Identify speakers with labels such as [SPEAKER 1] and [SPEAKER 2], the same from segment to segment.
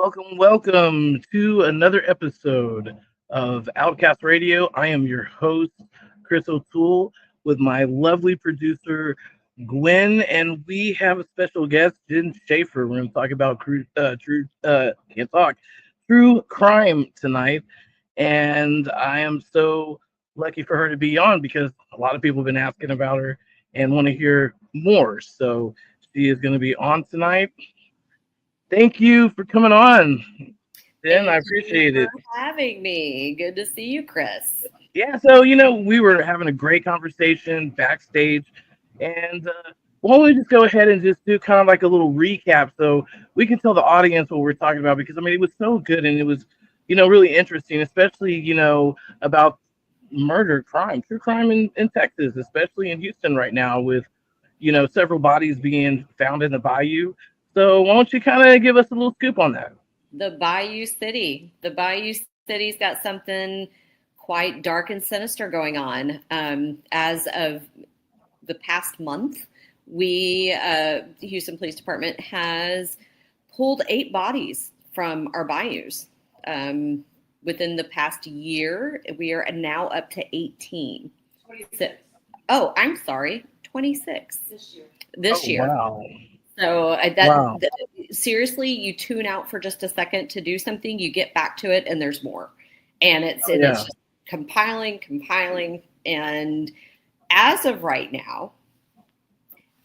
[SPEAKER 1] Welcome to another episode of OutKast Radio. I am your host, Chris O'Toole, with my lovely producer, Gwen, and we have a special guest, Jen Schaffer. We're going to talk about can't talk, true crime tonight. And I am so lucky for her to be on because a lot of people have been asking about her and want to hear more. So she is going to be on tonight. Thank you for coming on, Jen. I
[SPEAKER 2] Thank you
[SPEAKER 1] appreciate
[SPEAKER 2] for
[SPEAKER 1] it.
[SPEAKER 2] having me. Good to see you, Chris.
[SPEAKER 1] Yeah, so we were having a great conversation backstage, and why don't we just go ahead and just do kind of like a little recap so we can tell the audience what we're talking about because I mean it was so good and it was really interesting, especially about murder, crime, true crime in Texas, especially in Houston right now with several bodies being found in the bayou. So why don't you kind of give us a little scoop on that?
[SPEAKER 2] The Bayou City. The Bayou City's got something quite dark and sinister going on. As of the past month, the Houston Police Department has pulled 8 bodies from our bayous. Within the past year, we are now up to 18. 26. Oh, I'm sorry, 26 this
[SPEAKER 1] Oh
[SPEAKER 2] year.
[SPEAKER 1] wow,
[SPEAKER 2] So
[SPEAKER 1] wow,
[SPEAKER 2] seriously, you tune out for just a second to do something, you get back to it, and there's more, and it's
[SPEAKER 1] oh
[SPEAKER 2] and
[SPEAKER 1] yeah.
[SPEAKER 2] it's just compiling, and as of right now,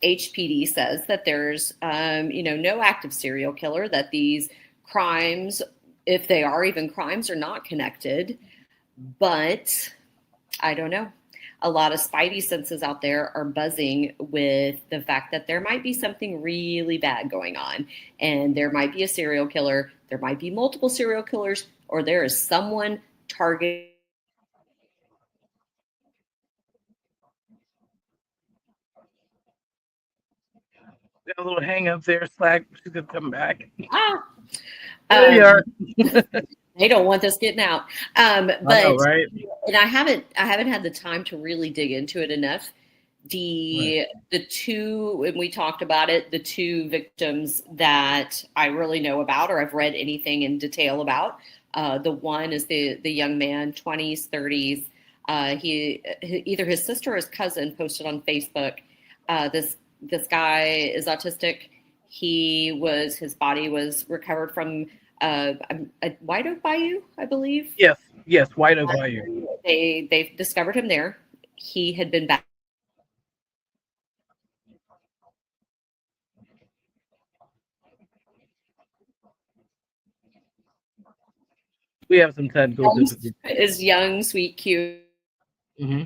[SPEAKER 2] HPD says that there's no active serial killer, that these crimes, if they are even crimes, are not connected, but I don't know. A lot of spidey senses out there are buzzing with the fact that there might be something really bad going on. And there might be a serial killer, there might be multiple serial killers, or there is someone targeting
[SPEAKER 1] Got a little hang up there, Slack. She's gonna come back.
[SPEAKER 2] ah,
[SPEAKER 1] There you are.
[SPEAKER 2] um, they don't want this getting out.
[SPEAKER 1] I know,
[SPEAKER 2] But
[SPEAKER 1] right?
[SPEAKER 2] and I haven't had the time to really dig into it enough.
[SPEAKER 1] Right.
[SPEAKER 2] The two, and we talked about it, the two victims that I really know about or I've read anything in detail about. The one is the young man, 20s, 30s. Either his sister or his cousin posted on Facebook. This guy is autistic. His body was recovered from a White Oak Bayou, I believe.
[SPEAKER 1] Yes, yes. White Oak Bayou.
[SPEAKER 2] They discovered him there. He had been back.
[SPEAKER 1] We have some technical difficulties.
[SPEAKER 2] Is young, sweet, cute
[SPEAKER 1] Hmm.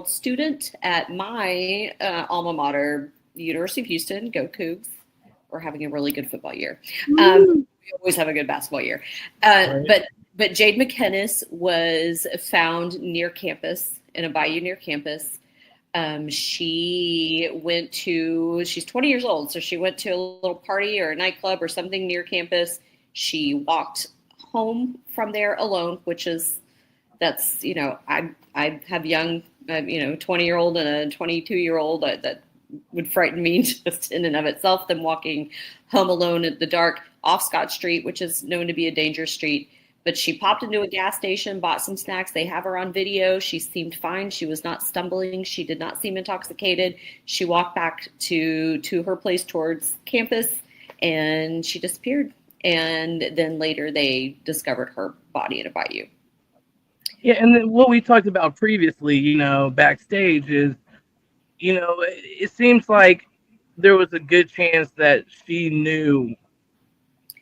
[SPEAKER 2] student at my alma mater, University of Houston. Go Cougs! We're having a really good football year. We always have a good basketball year.
[SPEAKER 1] Right.
[SPEAKER 2] But Jade McKinnis was found near campus in a bayou near campus. She's 20 years old, so she went to a little party or a nightclub or something near campus. She walked home from there alone, I have young, 20-year-old and a 22-year-old that would frighten me just in and of itself. Them walking home alone at the dark off Scott Street, which is known to be a dangerous street. But she popped into a gas station, bought some snacks. They have her on video. She seemed fine. She was not stumbling. She did not seem intoxicated. She walked back to her place towards campus, and she disappeared. And then later they discovered her body in a bayou.
[SPEAKER 1] Yeah, and then what we talked about previously, backstage is, it seems like there was a good chance that she knew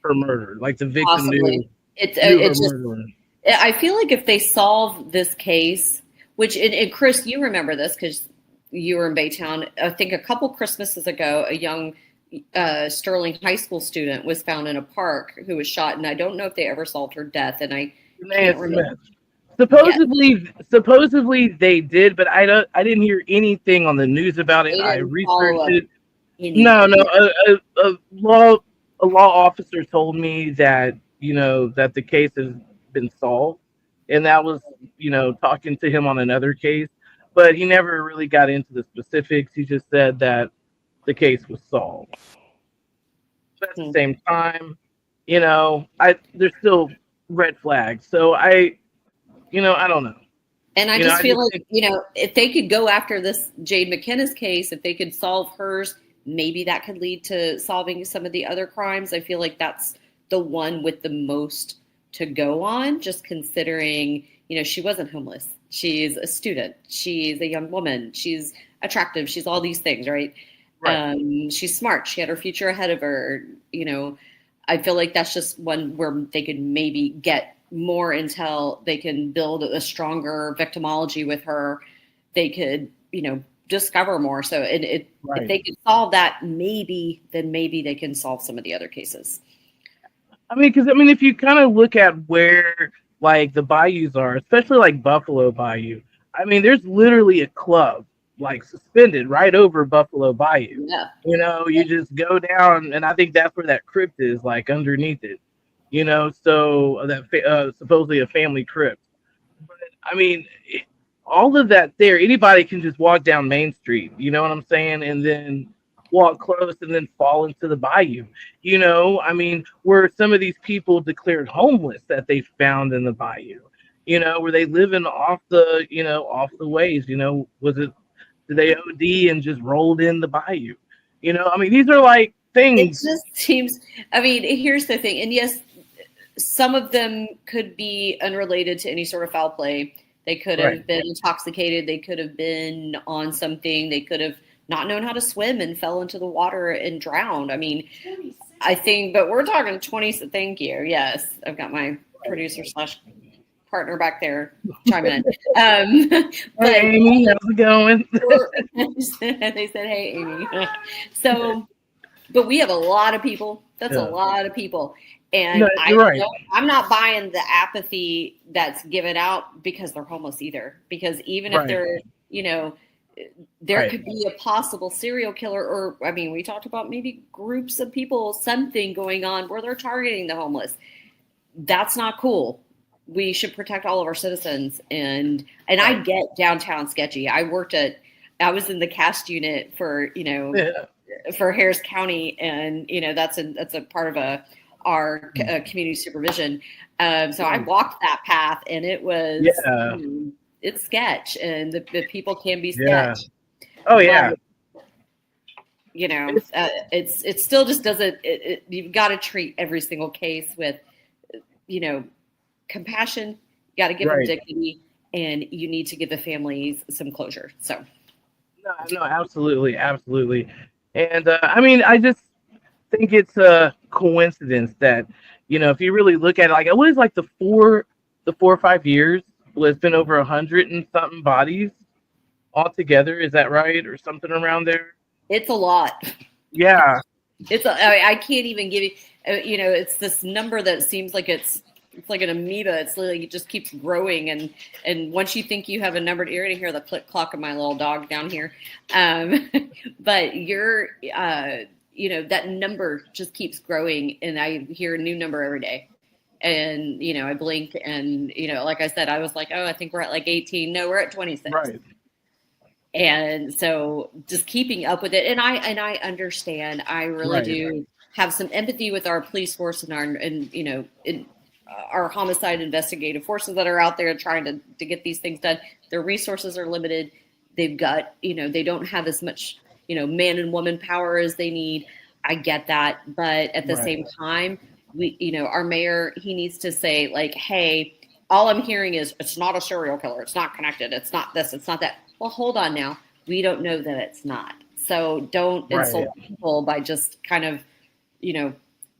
[SPEAKER 1] her murder, like the victim knew
[SPEAKER 2] Possibly. It's
[SPEAKER 1] knew her
[SPEAKER 2] it's just
[SPEAKER 1] murderer.
[SPEAKER 2] I feel like if they solve this case, which and Chris, you remember this because you were in Baytown. I think a couple Christmases ago, a young Sterling High School student was found in a park who was shot, and I don't know if they ever solved her death, and I can't remember.
[SPEAKER 1] Smith.
[SPEAKER 2] Yeah,
[SPEAKER 1] Supposedly they did, but I didn't hear anything on the news about it.
[SPEAKER 2] they
[SPEAKER 1] I
[SPEAKER 2] didn't follow
[SPEAKER 1] researched
[SPEAKER 2] up
[SPEAKER 1] it. No, no,
[SPEAKER 2] anything.
[SPEAKER 1] a law officer told me that that the case has been solved, and that was talking to him on another case, but he never really got into the specifics. He just said that the case was solved. But at the
[SPEAKER 2] Hmm.
[SPEAKER 1] same time, there's still red flags. So I don't know.
[SPEAKER 2] And I just
[SPEAKER 1] I
[SPEAKER 2] feel
[SPEAKER 1] just
[SPEAKER 2] like,
[SPEAKER 1] think
[SPEAKER 2] if they could go after this Jade McKenna's case, if they could solve hers, maybe that could lead to solving some of the other crimes. I feel like that's the one with the most to go on, just considering, she wasn't homeless. She's a student. She's a young woman. She's attractive. She's all these things, right?
[SPEAKER 1] right.
[SPEAKER 2] She's smart. She had her future ahead of her. I feel like that's just one where they could maybe get more until they can build a stronger victimology with her. They could, discover more. So if
[SPEAKER 1] Right.
[SPEAKER 2] they could solve that, then maybe they can solve some of the other cases.
[SPEAKER 1] Because if you kind of look at where like the bayous are, especially like Buffalo Bayou, there's literally a club like suspended right over Buffalo Bayou.
[SPEAKER 2] Yeah.
[SPEAKER 1] You just go down, and I think that's where that crypt is, like underneath it. So supposedly a family crypt. But all of that there, anybody can just walk down Main Street. You know what I'm saying, and then walk close and then fall into the bayou. Where some of these people declared homeless that they found in the bayou. Were they living off the ways? Was it did they OD and just rolled in the bayou? These are like
[SPEAKER 2] It
[SPEAKER 1] things.
[SPEAKER 2] just seems, here's the thing. And yes, some of them could be unrelated to any sort of foul play. They could
[SPEAKER 1] Right.
[SPEAKER 2] have been intoxicated. They could have been on something. They could have not known how to swim and fell into the water and drowned. I think, but we're talking 20. Thank you. Yes. I've got my producer / partner back there chiming in. But
[SPEAKER 1] Hey, Amy, how's it going?
[SPEAKER 2] they said, "Hey, Amy." So, but we have a lot of people. That's a
[SPEAKER 1] Yeah.
[SPEAKER 2] lot of people. And
[SPEAKER 1] No, you're right.
[SPEAKER 2] I'm not buying the apathy that's given out because they're homeless either. Because even if
[SPEAKER 1] Right.
[SPEAKER 2] they're, there
[SPEAKER 1] Right.
[SPEAKER 2] could be a possible serial killer, or we talked about maybe groups of people, something going on where they're targeting the homeless. That's not cool. We should protect all of our citizens. And I get downtown sketchy. I was in the cast unit for, for Harris County, and that's a part of our community supervision. So I walked that path, and it was it's sketch, and the people can be
[SPEAKER 1] Yeah.
[SPEAKER 2] sketch.
[SPEAKER 1] Oh yeah.
[SPEAKER 2] But, it still just doesn't. You've got to treat every single case with compassion. You got to give them
[SPEAKER 1] Right.
[SPEAKER 2] dignity, and you need to give the families some closure. So.
[SPEAKER 1] No, absolutely, absolutely. And I just think it's a coincidence that if you really look at it, like what is like the 4 or 5 years, well, it's been over 100 and something bodies altogether. Is that right, or something around there?
[SPEAKER 2] It's a lot.
[SPEAKER 1] Yeah.
[SPEAKER 2] I can't even give you. It's this number that seems like it's like an amoeba. It's like it just keeps growing, and once you think you have a number, you're gonna hear the click clock of my little dog down here. But you're, that number just keeps growing, and I hear a new number every day. And I blink, and like I said, I was like, oh, I think we're at like 18. No, we're at 26.
[SPEAKER 1] Right.
[SPEAKER 2] And so just keeping up with it. And I understand, I really do have some empathy with our police force and our homicide investigative forces that are out there trying to get these things done. Their resources are limited. They've got, they don't have as much, man and woman power as they need. I get that. But at the same time, our mayor, he needs to say like, hey, all I'm hearing is it's not a serial killer. It's not connected. It's not this. It's not that. Well, hold on now. We don't know that it's not. So don't insult people by just kind of,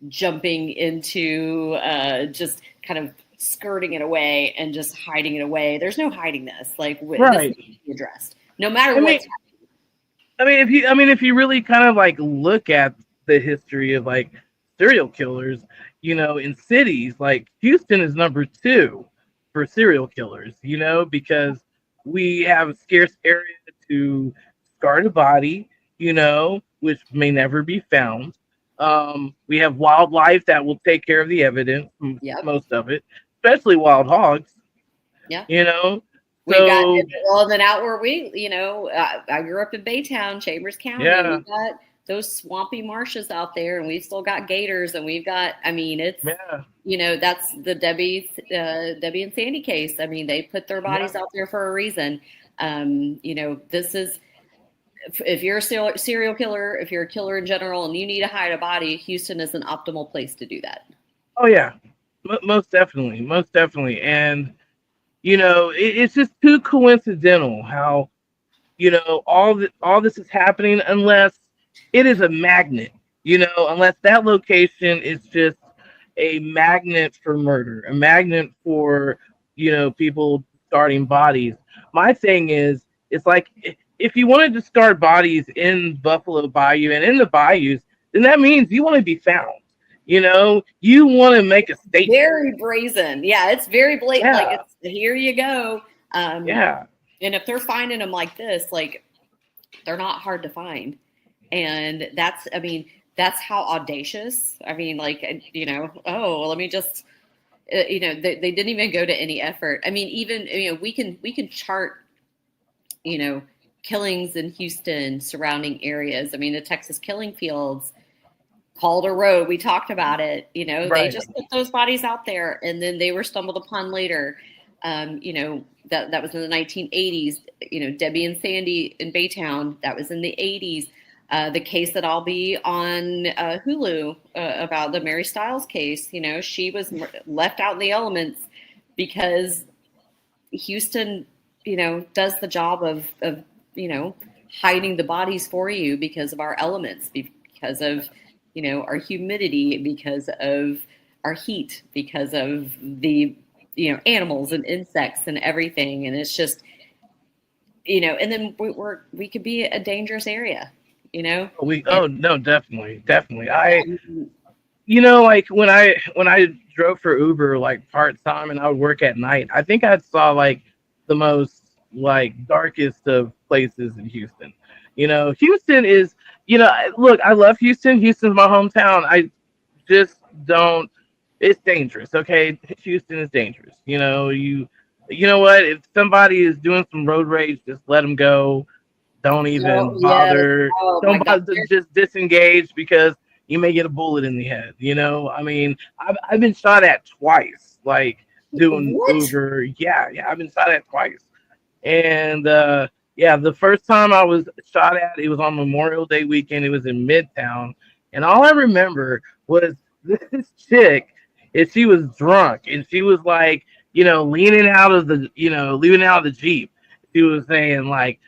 [SPEAKER 2] jumping into just kind of skirting it away and just hiding it away. There's no hiding this. Like this needs to be addressed, no matter what's happening.
[SPEAKER 1] If you really kind of like look at the history of like serial killers, in cities, like Houston is number 2 for serial killers, because we have a scarce area to discard a body, which may never be found. We have wildlife that will take care of the evidence, most of it, especially wild hogs.
[SPEAKER 2] Yeah.
[SPEAKER 1] We
[SPEAKER 2] got, then out where I grew up in Baytown, Chambers County.
[SPEAKER 1] Yeah.
[SPEAKER 2] We got those swampy marshes out there, and we've still got gators, and we've got, I mean, it's,
[SPEAKER 1] Yeah.
[SPEAKER 2] that's the Debbie and Sandy case. I mean, they put their bodies
[SPEAKER 1] Yeah.
[SPEAKER 2] out there for a reason. This is, if you're a serial killer, if you're a killer in general, and you need to hide a body, Houston is an optimal place to do that.
[SPEAKER 1] Oh yeah. Most definitely. Most definitely. And it's just too coincidental how all this is happening unless it is a magnet, unless that location is just a magnet for murder, a magnet for people starting bodies. My thing is, it's like if you want to discard bodies in Buffalo Bayou and in the bayous, then that means you want to be found. You want to make a statement.
[SPEAKER 2] Very brazen. Yeah, it's very blatant.
[SPEAKER 1] Yeah.
[SPEAKER 2] Like, it's, here you go.
[SPEAKER 1] Yeah.
[SPEAKER 2] And if they're finding them like this, like, they're not hard to find. And that's how audacious. I mean, like, oh, well, let me just, they didn't even go to any effort. I mean, even, we can chart, killings in Houston, surrounding areas. I mean, the Texas killing fields, Calder Road, we talked about it. They
[SPEAKER 1] Right.
[SPEAKER 2] just put those bodies out there, and then they were stumbled upon later. That was in the 1980s. Debbie and Sandy in Baytown, that was in the 80s. The case that I'll be on Hulu about, the Mary Stiles case, she was left out in the elements because Houston, does the job of hiding the bodies for you because of our elements, because of our humidity, because of our heat, because of the animals and insects and everything. And it's just, and then we could be a dangerous area,
[SPEAKER 1] No, definitely, definitely. Like when I drove for Uber like part time and I would work at night, I think I saw like the most like darkest of places in Houston. Houston is, look, I love Houston. Houston's my hometown. I just don't. It's dangerous. Okay, Houston is dangerous. You know what? If somebody is doing some road rage, just let them go. Don't
[SPEAKER 2] Oh,
[SPEAKER 1] even
[SPEAKER 2] yes.
[SPEAKER 1] bother.
[SPEAKER 2] Oh my
[SPEAKER 1] Don't
[SPEAKER 2] God.
[SPEAKER 1] bother to just disengage because you may get a bullet in the head. I mean, I've been shot at twice, like doing
[SPEAKER 2] What?
[SPEAKER 1] Uber. Yeah, yeah, I've been shot at twice. And yeah, the first time I was shot at, it was on Memorial Day weekend. It was in Midtown, and all I remember was this chick, and she was drunk, and she was like, leaning out of the Jeep. She was saying like,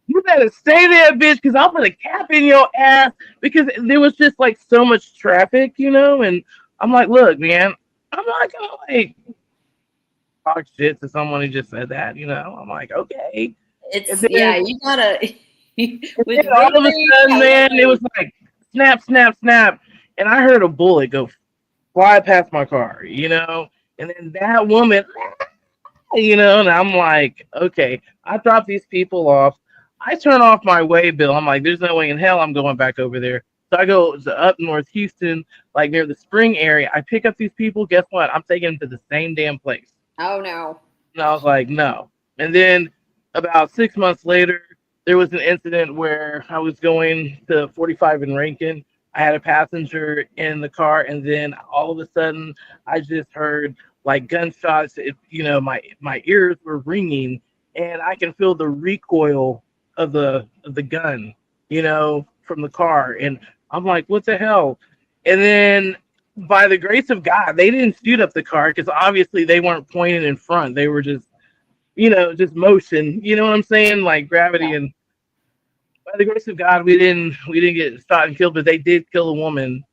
[SPEAKER 1] "You better stay there, bitch, because I'm gonna cap in your ass." Because there was just like so much traffic, and I'm like, "Look, man, I'm not gonna like talk shit to someone who just said that." I'm like, okay. And
[SPEAKER 2] It's,
[SPEAKER 1] then,
[SPEAKER 2] yeah, you gotta,
[SPEAKER 1] and
[SPEAKER 2] with
[SPEAKER 1] then
[SPEAKER 2] road
[SPEAKER 1] all of a
[SPEAKER 2] rage,
[SPEAKER 1] sudden, man, it was like snap, snap, snap, and I heard a bullet go fly past my car, and then that woman, and I'm like, okay, I drop these people off. I turn off my way bill. I'm like, there's no way in hell I'm going back over there. So I go to up north Houston, like near the spring area. I pick up these people. Guess what? I'm taking them to the same damn place.
[SPEAKER 2] oh no.
[SPEAKER 1] And I was like, no. And then about 6 months later, there was an incident where I was going to 45 in Rankin. I had a passenger in the car, and then all of a sudden, I just heard like gunshots. My ears were ringing, and I can feel the recoil of the gun, from the car, and I'm like, what the hell? And then by the grace of God, they didn't shoot up the car because obviously they weren't pointing in front. They were just motion. You know what I'm saying? Like gravity.
[SPEAKER 2] Yeah.
[SPEAKER 1] And by the grace of God, we didn't get shot and killed, but they did kill a woman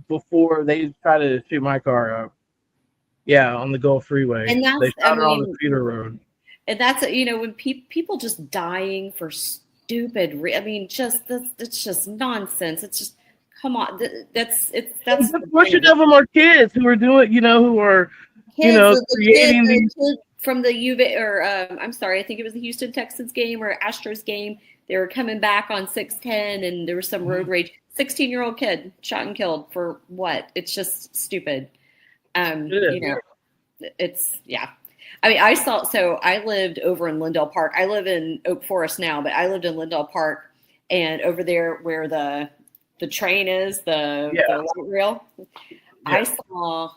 [SPEAKER 1] before they tried to shoot my car up. Yeah, on the Gulf Freeway.
[SPEAKER 2] And
[SPEAKER 1] They
[SPEAKER 2] that's, I
[SPEAKER 1] shot her on the
[SPEAKER 2] mean,
[SPEAKER 1] feeder road.
[SPEAKER 2] and that's, when people just dying for stupid, I mean, it's just nonsense. It's just, come on. That's
[SPEAKER 1] A
[SPEAKER 2] the thing
[SPEAKER 1] portion
[SPEAKER 2] about
[SPEAKER 1] of them are kids who are doing, who are,
[SPEAKER 2] kids,
[SPEAKER 1] creating these.
[SPEAKER 2] the kid from the UV, or I'm sorry, I think it was the Houston Texans game or Astros game. They were coming back on 610, and there was some road rage. 16-year-old kid shot and killed for what? It's just stupid. It's, yeah. I mean, so I lived over in Lindell Park. I live in Oak Forest now, but I lived in Lindell Park, and over there where the the train is, the
[SPEAKER 1] Yeah.
[SPEAKER 2] light rail.
[SPEAKER 1] Yeah.
[SPEAKER 2] I saw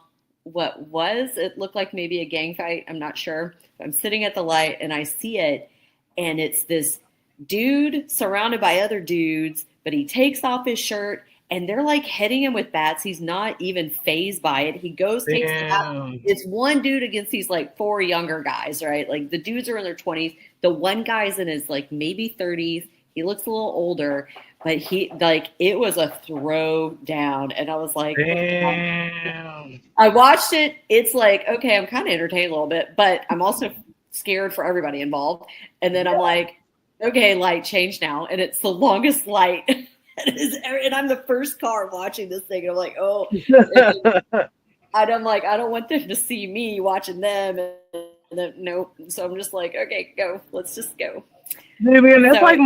[SPEAKER 2] it looked like maybe a gang fight. I'm not sure. I'm sitting at the light and I see it, and it's this dude surrounded by other dudes, but he takes off his shirt and they're like hitting him with bats. He's not even fazed by it. He goes, takes the bat.
[SPEAKER 1] Damn.
[SPEAKER 2] It's one dude against these like four younger guys, right? Like the dudes are in their 20s. The one guy's in his like maybe 30s. He looks a little older, but he like it was a throw down. And I was like,
[SPEAKER 1] Damn.
[SPEAKER 2] I watched it. It's like, okay, I'm kind of entertained a little bit, but I'm also scared for everybody involved. And then I'm like, okay, light change now. And it's the longest light. And I'm the first car watching this thing. And I'm like, oh, and I'm like, I don't want them to see me watching them. And then, nope. So I'm just like, okay, go. Let's just go.
[SPEAKER 1] Man, that's like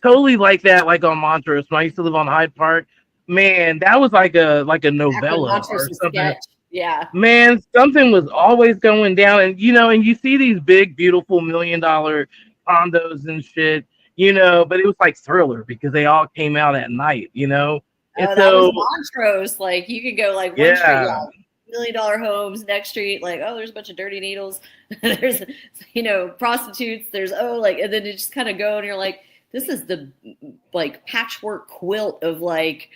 [SPEAKER 1] totally like that, like on Montrose. When I used to live on Hyde Park, man, that was like a novella or something.
[SPEAKER 2] Sketch. Yeah.
[SPEAKER 1] Man, something was always going down, and you see these big, beautiful $1 million condos and shit, but it was like Thriller because they all came out at night, And
[SPEAKER 2] oh, that was Montrose. Like you could go like one street, $1 million homes, next street, like, oh, there's a bunch of dirty needles. There's, prostitutes. There's, and then you just kind of go and you're like, this is the like patchwork quilt of like,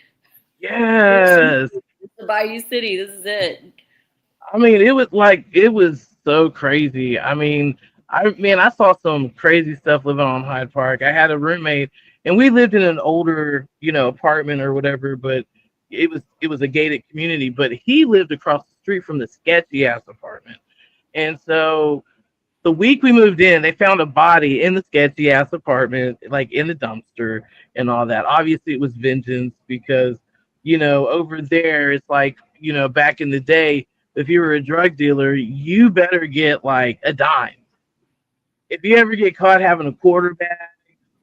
[SPEAKER 1] yes,
[SPEAKER 2] the Bayou City. This is it.
[SPEAKER 1] I mean, it was so crazy. I mean, I saw some crazy stuff living on Hyde Park. I had a roommate, and we lived in an older, apartment or whatever, but it was a gated community. But he lived across the street from the sketchy ass apartment, and so the week we moved in, they found a body in the sketchy ass apartment, like in the dumpster and all that. Obviously, it was vengeance because over there, it's like back in the day, if you were a drug dealer, you better get like a dime. If you ever get caught having a quarter bag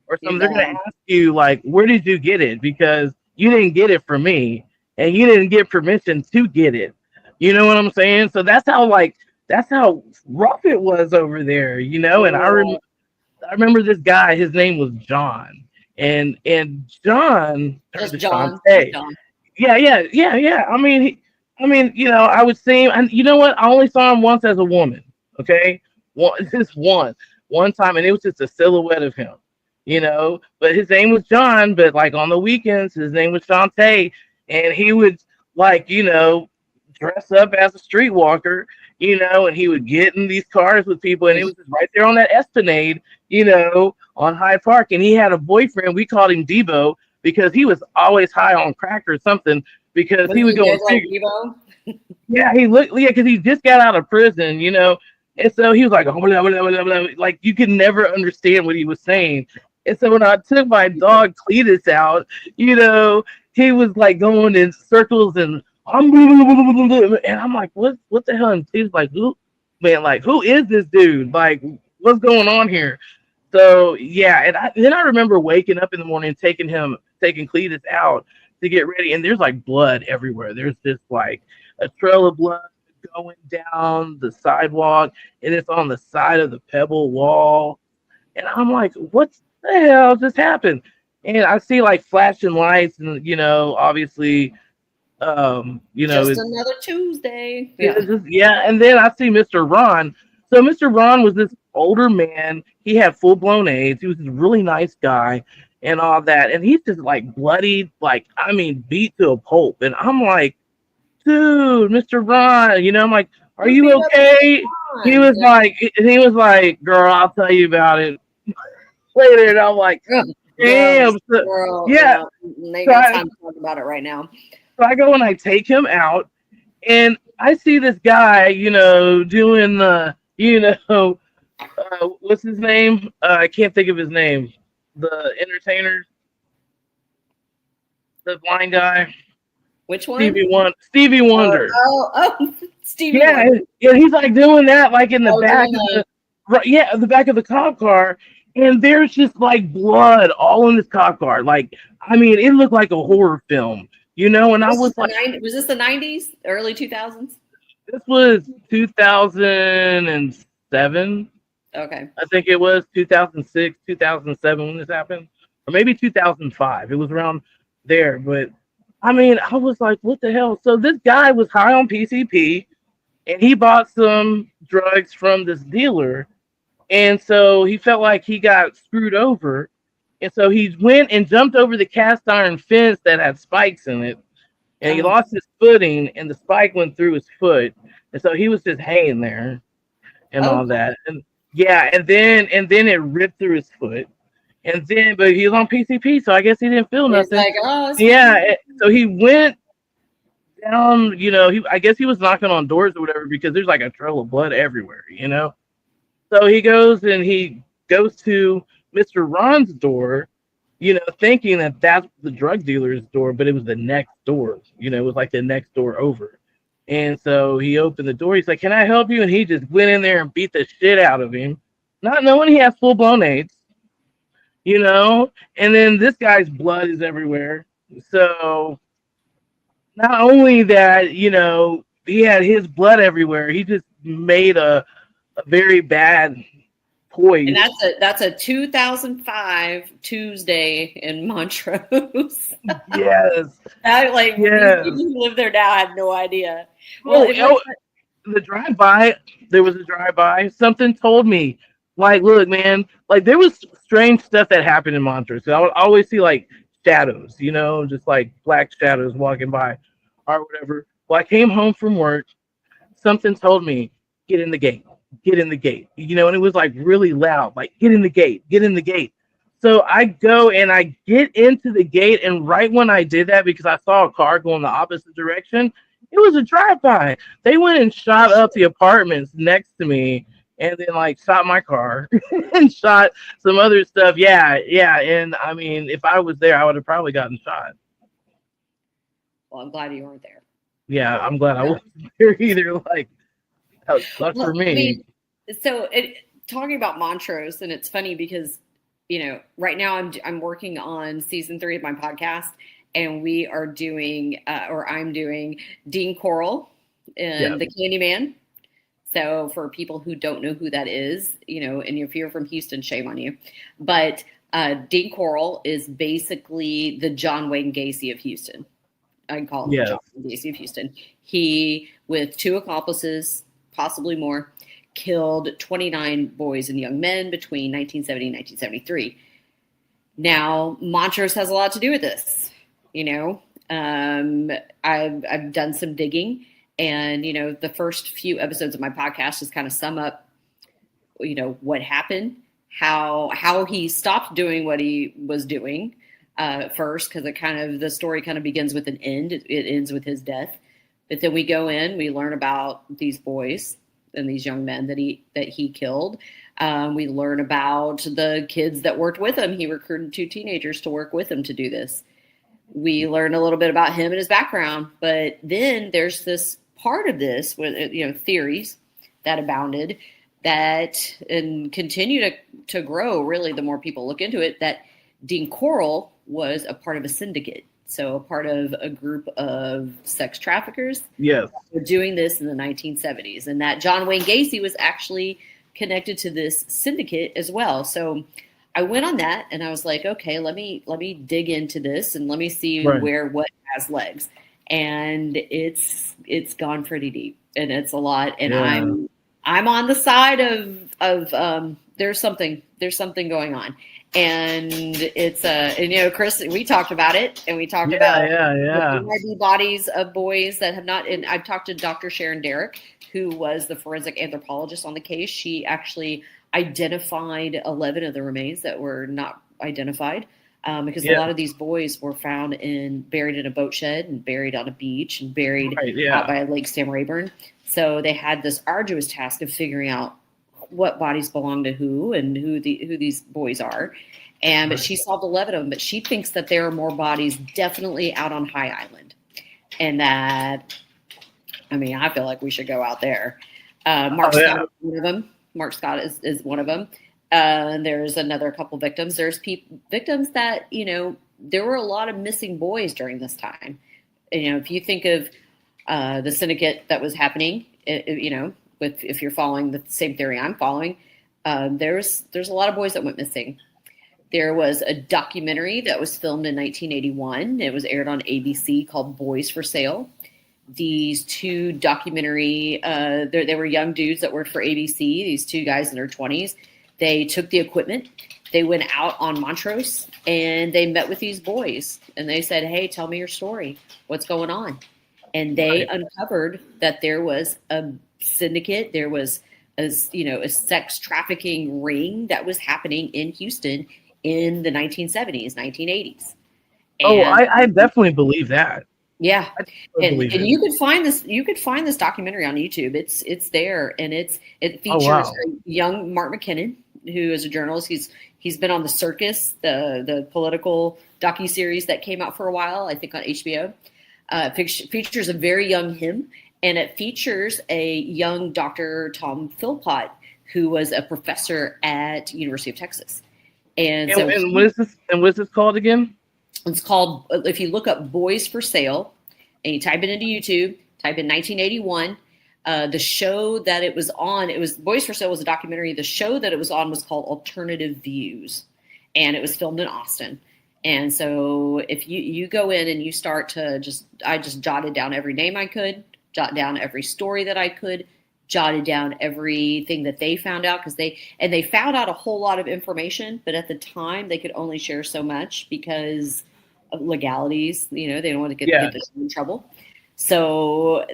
[SPEAKER 1] or something, they're going to ask you, like, where did you get it? Because you didn't get it from me and you didn't get permission to get it. You know what I'm saying? So that's how rough it was over there, And I remember this guy, his name was John. And John,
[SPEAKER 2] just John.
[SPEAKER 1] Yeah. I mean, I would see him, and you know what? I only saw him once as a woman. Okay, just one time, and it was just a silhouette of him. But his name was John. But like on the weekends, his name was Shantae, and he would dress up as a streetwalker, and he would get in these cars with people, and it was just right there on that Esplanade, on Hyde Park, and he had a boyfriend. We called him Debo because he was always high on crack or something. Because he would go and figure. Yeah, because he just got out of prison, and so he was like, blah, blah, blah, blah, like you could never understand what he was saying. And so when I took my dog Cletus out, he was like going in circles and I'm like, what the hell? And he was like, who is this dude? Like, what's going on here? So yeah, and then I remember waking up in the morning, taking Cletus out to get ready, and there's like blood everywhere. There's just like a trail of blood going down the sidewalk, and it's on the side of the pebble wall. And I'm like, what the hell just happened? And I see like flashing lights, and obviously,
[SPEAKER 2] just another Tuesday.
[SPEAKER 1] Yeah. And then I see Mr. Ron. So Mr. Ron was this older man. He had full blown AIDS. He was this really nice guy and all that. And he's just like bloodied, beat to a pulp. And I'm like, dude, Mr. Ron, I'm like, are you okay? He was like, girl, I'll tell you about it later. And I'm like, damn.
[SPEAKER 2] Girl, yeah. They got time to talk about it right now.
[SPEAKER 1] So I go and I take him out, and I see this guy, doing the, what's his name? I can't think of his name. The entertainer, the blind guy.
[SPEAKER 2] Which one?
[SPEAKER 1] Stevie Wonder.
[SPEAKER 2] Stevie
[SPEAKER 1] Wonder. Yeah, he's like doing that, like in the back of the back of the cop car, and there's just like blood all in this cop car. Like, I mean, it looked like a horror film, And I was like,
[SPEAKER 2] was this the 90s, early 2000s?
[SPEAKER 1] This was 2007.
[SPEAKER 2] Okay.
[SPEAKER 1] I think it was 2006, 2007 when this happened, or maybe 2005. It was around there. But I mean, I was like, what the hell? So this guy was high on PCP, and he bought some drugs from this dealer, and so he felt like he got screwed over, and so he went and jumped over the cast iron fence that had spikes in it, and he
[SPEAKER 2] Oh,
[SPEAKER 1] lost his footing, and the spike went through his foot, and so he was just hanging there and
[SPEAKER 2] oh,
[SPEAKER 1] all that, and yeah, and then it ripped through his foot, and then but he was on PCP, so I guess he didn't feel
[SPEAKER 2] it's
[SPEAKER 1] nothing.
[SPEAKER 2] like, oh, it's
[SPEAKER 1] Yeah,
[SPEAKER 2] fine.
[SPEAKER 1] so he went down, I guess he was knocking on doors or whatever because there's like a trail of blood everywhere. So he goes to Mr. Ron's door, thinking that that's the drug dealer's door, but it was the next door. It was like the next door over. And so he opened the door. He's like, "Can I help you?" And he just went in there and beat the shit out of him, not knowing he has full blown AIDS. And then this guy's blood is everywhere. So not only that, he had his blood everywhere, he just made a very bad
[SPEAKER 2] And
[SPEAKER 1] poise.
[SPEAKER 2] that's a 2005 Tuesday in Montrose.
[SPEAKER 1] Yes,
[SPEAKER 2] These
[SPEAKER 1] yes.
[SPEAKER 2] people who live there now have no idea. Well,
[SPEAKER 1] Oh, the drive by. There was a drive by. Something told me, like, look, man, like there was strange stuff that happened in Montrose. I would always see like shadows, just like black shadows walking by, or whatever. Well, I came home from work. Something told me, get in the gate, get in the gate, and it was like really loud, like, get in the gate, get in the gate. So I go and I get into the gate, and right when I did that, because I saw a car going the opposite direction, it was a drive-by. They went and shot up the apartments next to me, and then like shot my car and shot some other stuff. Yeah, yeah. And I mean, if I was there, I would have probably gotten shot.
[SPEAKER 2] well, I'm glad you weren't there.
[SPEAKER 1] Yeah, I'm glad I wasn't there either. Like, that sucked for
[SPEAKER 2] Well, I
[SPEAKER 1] me.
[SPEAKER 2] mean, so talking about Montrose, and it's funny because right now I'm working on season 3 of my podcast, and we are doing or I'm doing Dean Coral
[SPEAKER 1] Yeah.
[SPEAKER 2] and the Candyman. So for people who don't know who that is, and if you're from Houston, shame on you. But Dean Coral is basically the John Wayne Gacy of Houston. I call him the
[SPEAKER 1] Yes.
[SPEAKER 2] John Wayne Gacy of Houston. He, with 2 accomplices, possibly more, killed 29 boys and young men between 1970 and 1973. Now, Montrose has a lot to do with this. I've done some digging, and the first few episodes of my podcast just kind of sum up, what happened, how he stopped doing what he was doing first, because the story kind of begins with an end. It ends with his death, but then we go in, we learn about these boys and these young men that he killed. We learn about the kids that worked with him. He recruited 2 teenagers to work with him to do this. We learn a little bit about him and his background, but then there's this part of this with theories that abounded that and continue to grow. Really, the more people look into it, that Dean Coral was a part of a syndicate, so a part of a group of sex traffickers.
[SPEAKER 1] Yes.
[SPEAKER 2] Were doing this in the 1970s, and that John Wayne Gacy was actually connected to this syndicate as well. So I went on that, and I was like, okay, let me dig into this and let me see
[SPEAKER 1] Right.
[SPEAKER 2] what has legs. And it's gone pretty deep, and it's a lot. And
[SPEAKER 1] Yeah.
[SPEAKER 2] I'm on the side of there's something going on. And it's and Chris, we talked about it, and we talked about
[SPEAKER 1] Yeah.
[SPEAKER 2] there might be bodies of boys that have not. And I've talked to Dr. Sharon Derrick, who was the forensic anthropologist on the case. She actually identified 11 of the remains that were not identified, because a
[SPEAKER 1] Yeah.
[SPEAKER 2] lot of these boys were found buried in a boat shed and buried on a beach and buried
[SPEAKER 1] Right.
[SPEAKER 2] out
[SPEAKER 1] Yeah.
[SPEAKER 2] by Lake Sam Rayburn. So they had this arduous task of figuring out what bodies belong to who and who these boys are. And but she solved 11 of them, but she thinks that there are more bodies definitely out on High Island. And that, I feel like we should go out there. Mark Scott is one of them. Mark Scott is one of them. There's another couple victims. There's victims that, there were a lot of missing boys during this time. If you think of the syndicate that was happening, if you're following the same theory I'm following, there's a lot of boys that went missing. There was a documentary that was filmed in 1981. It was aired on ABC called Boys for Sale. These two documentary, they were young dudes that worked for ABC, these two guys in their 20s. They took the equipment, they went out on Montrose, and they met with these boys. And they said, hey, tell me your story. What's going on? And they uncovered that there was a syndicate, there was a sex trafficking ring that was happening in Houston in the 1970s, 1980s.
[SPEAKER 1] And I definitely believe that.
[SPEAKER 2] Yeah. And you could find this documentary on YouTube. It's there, and it features a young Mark McKinnon, who is a journalist. He's been on The Circus, the political docuseries that came out for a while, I think on HBO. Features a very young him, and it features a young Dr. Tom Philpott, who was a professor at University of Texas. And what is this? And what's this called again? It's called, if you look up Boys for Sale and you type it into YouTube, type in 1981. The show that it was on, Boys for Sale was a documentary. The show that it was on was called Alternative Views, and it was filmed in Austin. And so if you go in and you start to I just jotted down every name I could, jot down every story that I could, jotted down everything that they found out, because they found out a whole lot of information, but at the time they could only share so much because of legalities. They don't want to get them in trouble. So,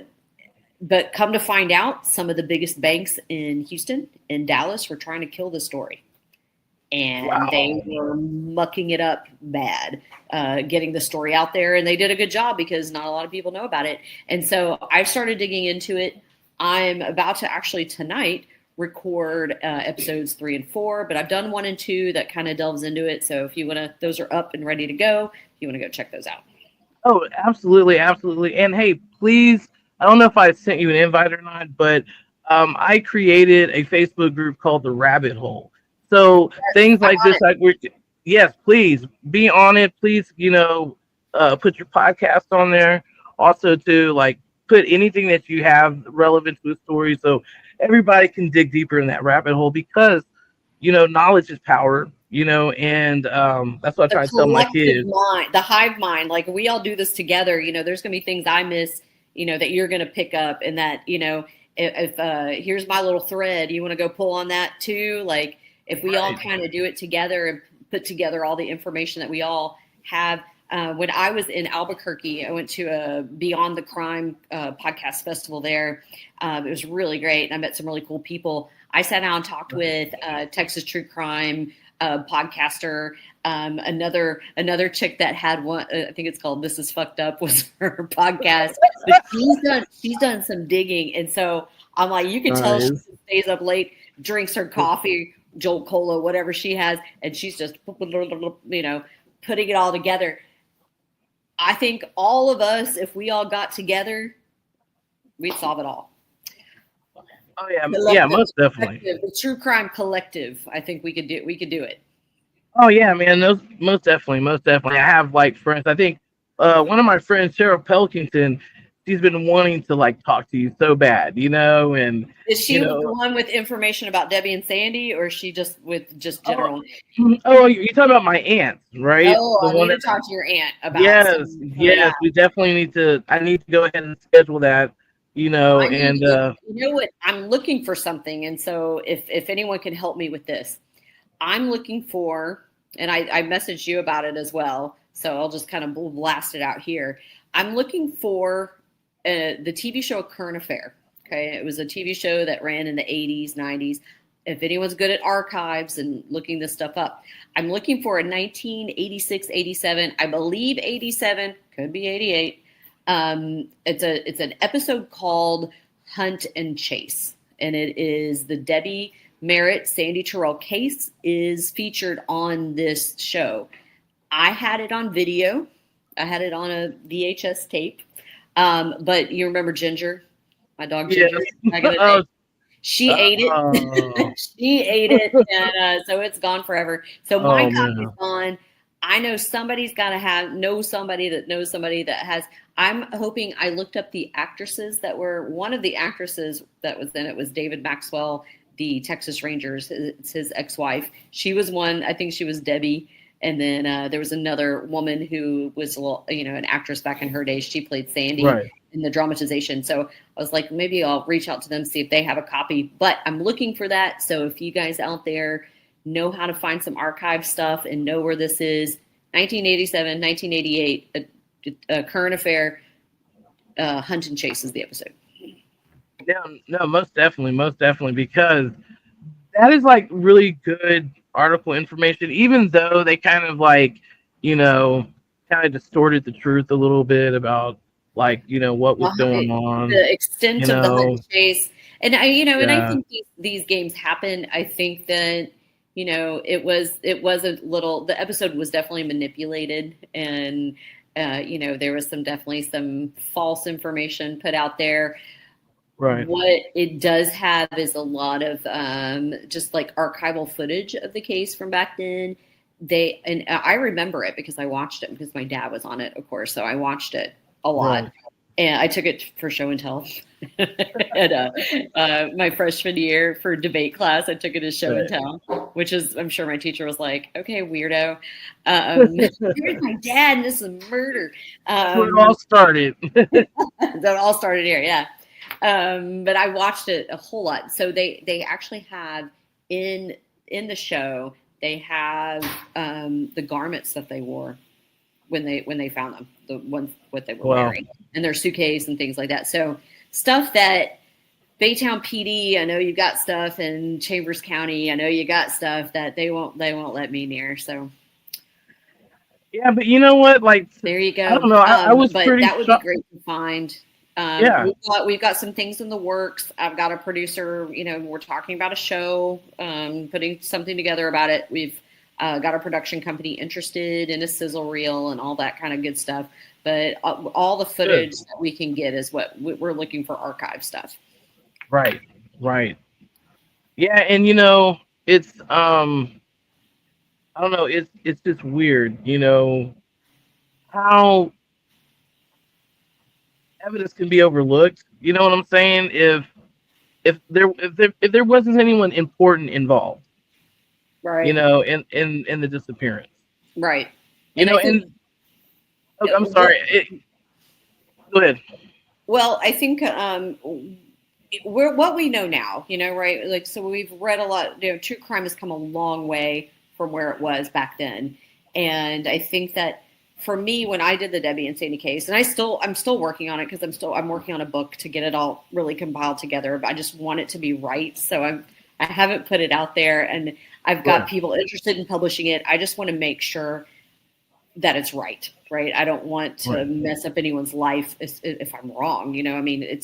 [SPEAKER 2] but come to find out, some of the biggest banks in Houston and Dallas were trying to kill the story. And they were mucking it up bad, getting the story out there. And they did a good job because not a lot of people know about it. And so I've started digging into it. I'm about to actually tonight record episodes 3 and 4, but I've done 1 and 2 that kind of delves into it. So if you want to, those are up and ready to go. If you want to go check those out.
[SPEAKER 1] Oh, absolutely. Absolutely. And hey, please, I don't know if I sent you an invite or not, but I created a Facebook group called The Rabbit Hole. So things like this, yes, please be on it. Please, put your podcast on there. Also to put anything that you have relevant to the story, so everybody can dig deeper in that rabbit hole, because, knowledge is power, and that's what I try to tell my kids.
[SPEAKER 2] The hive mind, like we all do this together. There's going to be things I miss, that you're going to pick up, and that, if here's my little thread, you want to go pull on that too. Like if we all kind of do it together and put together all the information that we all have. When I was in Albuquerque, I went to a Beyond the Crime podcast festival there. It was really great, and I met some really cool people. I sat down and talked with Texas True Crime podcaster. Another chick that had one, I think it's called This Is Fucked Up, was her podcast. But she's done some digging, and so I'm like, you can tell she stays up late, drinks her coffee, Jolt Cola, whatever she has, and she's just putting it all together. I think all of us, if we all got together, we'd solve it all.
[SPEAKER 1] Oh yeah, most definitely.
[SPEAKER 2] The True Crime Collective. I think we could do it.
[SPEAKER 1] Oh yeah, man. Those most definitely. I have friends. I think one of my friends, Sarah Pelkington, she's been wanting to talk to you so bad, and
[SPEAKER 2] is she the one with information about Debbie and Sandy, or is she just with general?
[SPEAKER 1] Oh, you're talking about my aunt, right?
[SPEAKER 2] Oh, I need to talk to your aunt about.
[SPEAKER 1] Yes. We definitely need to. I need to go ahead and schedule that. You know what?
[SPEAKER 2] I'm looking for something, and so if anyone can help me with this, I'm looking for, and I messaged you about it as well, so I'll just kind of blast it out here. I'm looking for the TV show Current Affair. Okay, it was a TV show that ran in the 80s, 90s. If anyone's good at archives and looking this stuff up, I'm looking for a 1986, 87, I believe 87, could be 88. It's an episode called Hunt and Chase, and it is the Debbie Merritt, Sandy Terrell case is featured on this show. I had it on video. I had it on a VHS tape. But you remember Ginger, my dog Ginger?
[SPEAKER 1] Yes.
[SPEAKER 2] She ate it. She ate it, and so it's gone forever. So my copy's gone. I know somebody's got to know somebody that knows somebody that has. I'm hoping. I looked up the actresses that were. One of the actresses that was in it was David Maxwell, the Texas Rangers. It's his ex-wife. She was one. I think she was Debbie. And then there was another woman who was an actress back in her days. She played Sandy in the dramatization. So I was like, maybe I'll reach out to them, see if they have a copy. But I'm looking for that. So if you guys out there know how to find some archive stuff and know where this is, 1987, 1988, a current affair, Hunt and Chase is the episode.
[SPEAKER 1] No, most definitely, because that is like really good article information, even though they kind of like, kind of distorted the truth a little bit about like, what was going on.
[SPEAKER 2] The extent of the Hunt and Chase. And and I think these games happen. I think that, it was the episode was definitely manipulated, and, there was definitely some false information put out there.
[SPEAKER 1] Right.
[SPEAKER 2] What it does have is a lot of just like archival footage of the case from back then. And I remember it because I watched it because my dad was on it, of course. So I watched it a lot. Right. And I took it for show and tell. And my freshman year for debate class, I took it as show and tell, which is, I'm sure my teacher was like, okay, weirdo. Here's my dad, and this is murder.
[SPEAKER 1] It all started.
[SPEAKER 2] That all started here, yeah. But I watched it a whole lot. So they actually have in the show, they have the garments that they wore when they found them, the ones what they were wearing, and their suitcase and things like that. So stuff that Baytown PD, I know you got stuff, in Chambers County, I know you got stuff that they won't let me near. So
[SPEAKER 1] yeah, but you know what? Like,
[SPEAKER 2] there you go.
[SPEAKER 1] I don't know. I was
[SPEAKER 2] but
[SPEAKER 1] pretty
[SPEAKER 2] that would be great to find.
[SPEAKER 1] Yeah,
[SPEAKER 2] we've got some things in the works. I've got a producer, we're talking about a show, putting something together about it. We've got a production company interested in a sizzle reel and all that kind of good stuff. But all the footage that we can get is what we're looking for, archive stuff.
[SPEAKER 1] Right. Yeah, and it's I don't know, it's just weird, how evidence can be overlooked. You know what I'm saying? If there wasn't anyone important involved,
[SPEAKER 2] right?
[SPEAKER 1] In the disappearance,
[SPEAKER 2] right?
[SPEAKER 1] I'm sorry. Go ahead.
[SPEAKER 2] Well, I think we're what we know now, right? Like, so we've read a lot. True crime has come a long way from where it was back then, and I think that for me, when I did the Debbie and Sandy case, and I'm still working on it because I'm working on a book to get it all really compiled together. But I just want it to be right, so I haven't put it out there, and I've got people interested in publishing it. I just want to make sure that it's right. I don't want to mess up anyone's life if I'm wrong. I mean,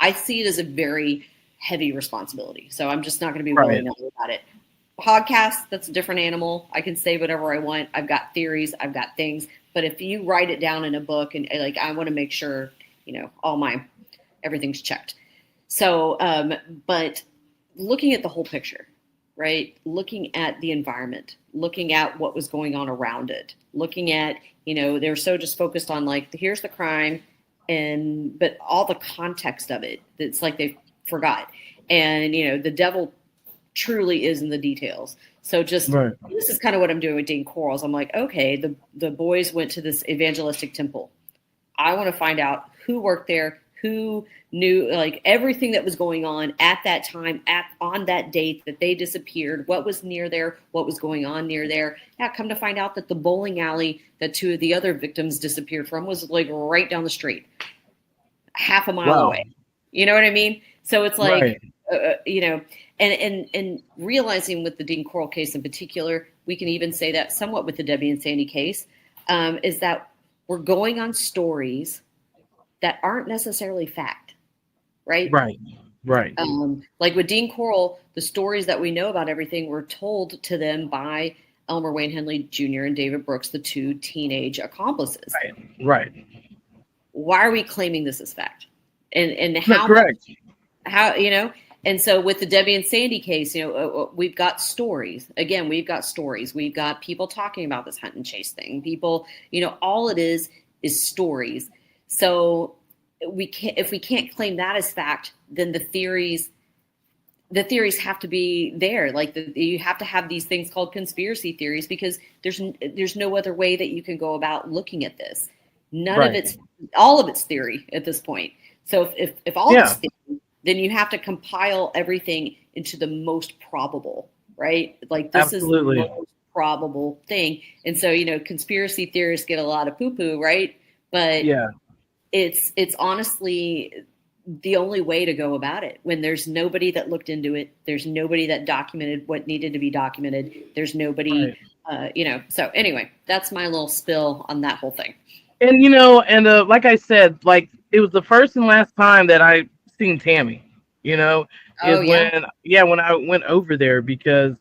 [SPEAKER 2] I see it as a very heavy responsibility, so I'm just not going to be willy-nilly about it. Podcast, that's a different animal. I can say whatever I want. I've got theories. I've got things. But if you write it down in a book, and like, I want to make sure, everything's checked. So, but looking at the whole picture, right? Looking at the environment, looking at what was going on around it, looking at, they're so just focused on like, here's the crime, but all the context of it, it's like they forgot. And, the devil truly is in the details. So just this is kind of what I'm doing with Dean Corals. I'm like, okay, the boys went to this evangelistic temple. I want to find out who worked there, who knew like everything that was going on at that time, on that date that they disappeared, what was near there, what was going on near there. Yeah, come to find out that the bowling alley that two of the other victims disappeared from was like right down the street, half a mile away. You know what I mean? So it's like, and realizing with the Dean Coral case in particular, we can even say that somewhat with the Debbie and Sandy case, is that we're going on stories that aren't necessarily fact, right?
[SPEAKER 1] Right.
[SPEAKER 2] Like with Dean Coral, the stories that we know about everything were told to them by Elmer Wayne Henley Jr. and David Brooks, the two teenage accomplices.
[SPEAKER 1] Right.
[SPEAKER 2] Why are we claiming this as fact? And
[SPEAKER 1] how? Correct.
[SPEAKER 2] How And so with the Debbie and Sandy case, we've got stories. Again, we've got stories. We've got people talking about this hunt and chase thing. People, all it is stories. So if we can't claim that as fact, then the theories the theories have to be there. Like you have to have these things called conspiracy theories, because there's no other way that you can go about looking at this. All of it's theory at this point. So if all of it's theory, then you have to compile everything into the most probable, right? Like this
[SPEAKER 1] Absolutely.
[SPEAKER 2] is the most probable thing. And so, conspiracy theorists get a lot of poo-poo, right? But it's honestly the only way to go about it when there's nobody that looked into it. There's nobody that documented what needed to be documented. There's nobody, so anyway, that's my little spill on that whole thing.
[SPEAKER 1] And, like I said, like it was the first and last time that I seen Tammy, when I went over there, because,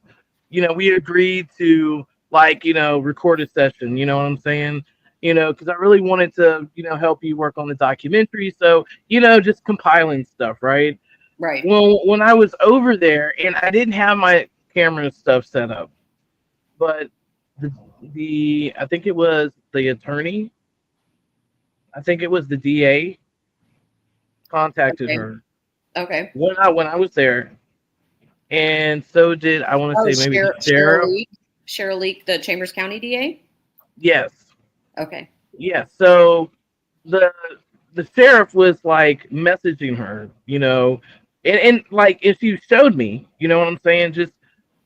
[SPEAKER 1] we agreed to record a session, you know what I'm saying? Because I really wanted to, help you work on the documentary. So, just compiling stuff, right?
[SPEAKER 2] Right.
[SPEAKER 1] Well, when I was over there, and I didn't have my camera stuff set up, but I think it was the attorney, I think it was the DA contacted her.
[SPEAKER 2] Okay.
[SPEAKER 1] When I was there, and so did, I want to say, maybe the sheriff.
[SPEAKER 2] Cheryl Leak, the Chambers County DA?
[SPEAKER 1] Yes.
[SPEAKER 2] Okay.
[SPEAKER 1] Yes. So the sheriff was like messaging her, and like if you showed me, you know what I'm saying, just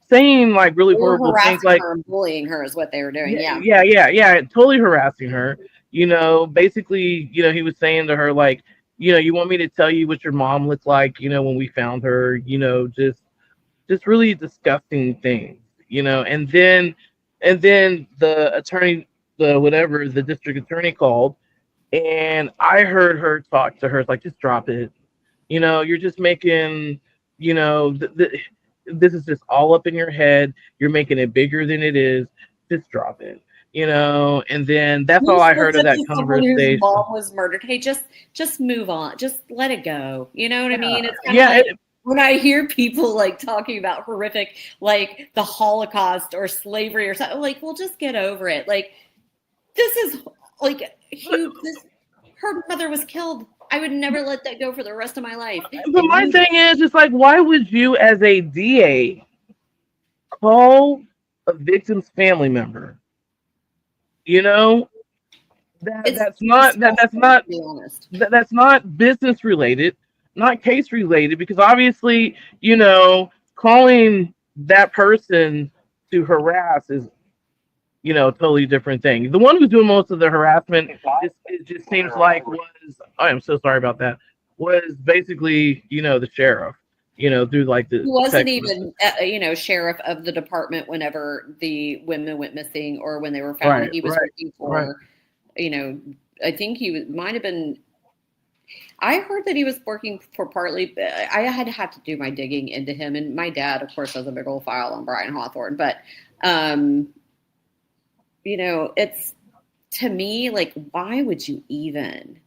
[SPEAKER 1] saying like really horrible things, like
[SPEAKER 2] her and bullying her is what they were doing.
[SPEAKER 1] Yeah, totally harassing her. Basically, he was saying to her like, you want me to tell you what your mom looked like, when we found her, just really disgusting things, and then the attorney, the district attorney called, and I heard her talk to her like, just drop it, you're just making, this is just all up in your head, you're making it bigger than it is, just drop it, and then that's all I heard of that conversation.
[SPEAKER 2] Whose mom was murdered. Hey, just move on, just let it go, you know what I mean? It's kind of when I hear people like talking about horrific, like the Holocaust or slavery or something, like, well, just get over it. Like, this is like her mother was killed. I would never let that go for the rest of my life.
[SPEAKER 1] But my thing is, it's like, why would you, as a DA, call a victim's family member? That's not business related, not case related, because obviously, calling that person to harass is, totally different thing. The one who's doing most of the harassment, it just seems like I'm so sorry about that, was basically, the sheriff, through like the.
[SPEAKER 2] He wasn't even, sheriff of the department whenever the women went missing or when they were found. Right, he was working for, I think he might have been. I heard that he was working for partly. I had to do my digging into him, and my dad, of course, has a big old file on Brian Hawthorne. But, it's, to me, like, why would you even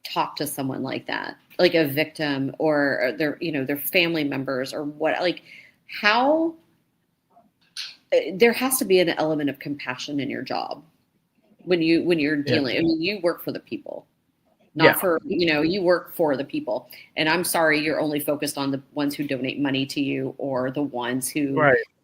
[SPEAKER 2] talk to someone like that, like a victim or their family members or what? Like, how? There has to be an element of compassion in your job when you're dealing. I mean, you work for the people. Not for, you work for the people. And I'm sorry, you're only focused on the ones who donate money to you or the ones who,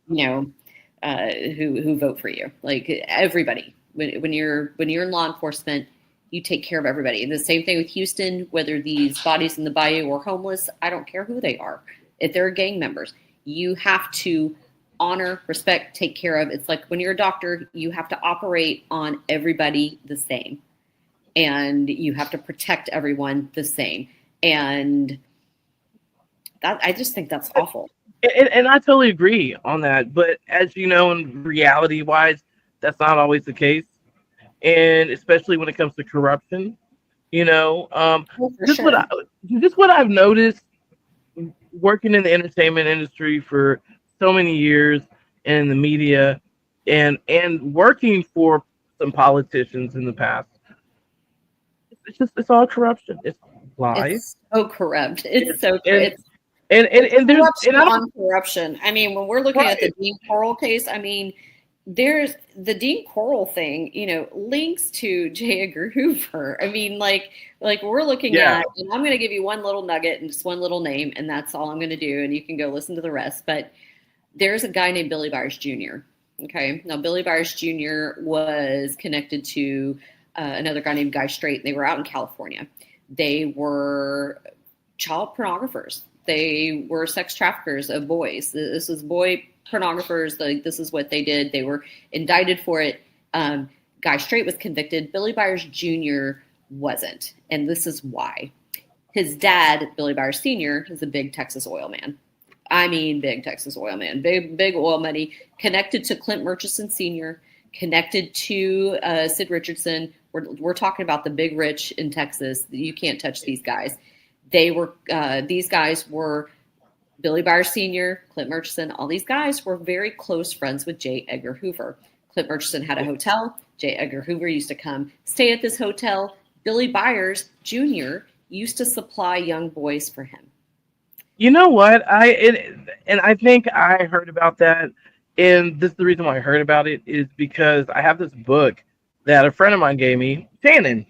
[SPEAKER 2] who vote for you. Like everybody, when you're in law enforcement, you take care of everybody. And the same thing with Houston, whether these bodies in the bayou or homeless, I don't care who they are. If they're gang members, you have to honor, respect, take care of. It's like when you're a doctor, you have to operate on everybody the same. And you have to protect everyone the same. And that, I just think that's awful.
[SPEAKER 1] And I totally agree on that. But as you know, in reality wise, that's not always the case. And especially when it comes to corruption, just what I've noticed working in the entertainment industry for so many years in the media and working for some politicians in the past. It's all corruption. It's lies.
[SPEAKER 2] It's so corrupt. It's so
[SPEAKER 1] corrupt. And there's
[SPEAKER 2] corruption. I mean, when we're looking at the Dean Coral case, I mean, there's the Dean Coral thing, links to J. Edgar Hoover. I mean, like we're looking
[SPEAKER 1] Yeah.
[SPEAKER 2] at, and I'm going to give you one little nugget and just one little name, and that's all I'm going to do, and you can go listen to the rest. But there's a guy named Billy Byers Jr. Okay, now Billy Byers Jr. was connected to another guy named Guy Straight. They were out in California. They were child pornographers. They were sex traffickers of boys. This was boy pornographers. This is what they did. They were indicted for it. Guy Straight was convicted. Billy Byers Jr. wasn't. And this is why. His dad, Billy Byers Sr., is a big Texas oil man. I mean, big Texas oil man. Big oil money. Connected to Clint Murchison Sr., connected to Sid Richardson. We're talking about the big rich in Texas. You can't touch these guys. These guys were Billy Byers Sr., Clint Murchison. All these guys were very close friends with J. Edgar Hoover. Clint Murchison had a hotel. J. Edgar Hoover used to come stay at this hotel. Billy Byers Jr. used to supply young boys for him.
[SPEAKER 1] You know what? I think I heard about that, and this is the reason why I heard about it is because I have this book that a friend of mine gave me, Shannon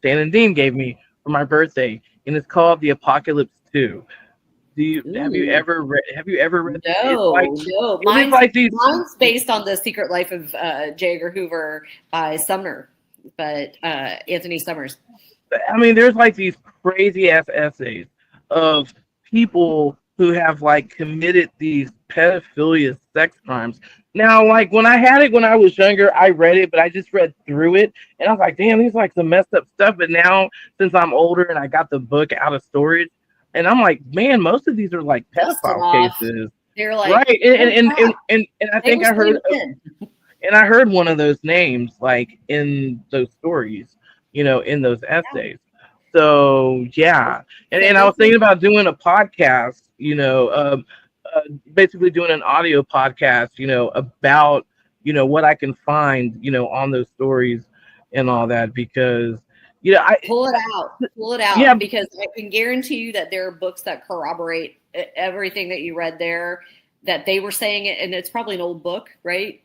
[SPEAKER 1] Dean gave me for my birthday, and it's called The Apocalypse 2. Have you ever read?
[SPEAKER 2] No, no. Mine's based on The Secret Life of J. Edgar Hoover by Sumner, but Anthony Summers.
[SPEAKER 1] I mean, there's like these crazy ass essays of people who have like committed these pedophilia sex crimes. Now, like when I was younger, I read it, but I just read through it and I was like, damn, these like some messed up stuff. But now, since I'm older and I got the book out of storage, and I'm like, man, most of these are like pedophile cases.
[SPEAKER 2] They're like,
[SPEAKER 1] right, and I think I heard one of those names like in those stories, in those essays. So yeah, and I was thinking about doing a podcast, basically doing an audio podcast, about what I can find, on those stories and all that, because I
[SPEAKER 2] pull it out,
[SPEAKER 1] yeah,
[SPEAKER 2] because I can guarantee you that there are books that corroborate everything that you read there, that they were saying it, and it's probably an old book, right?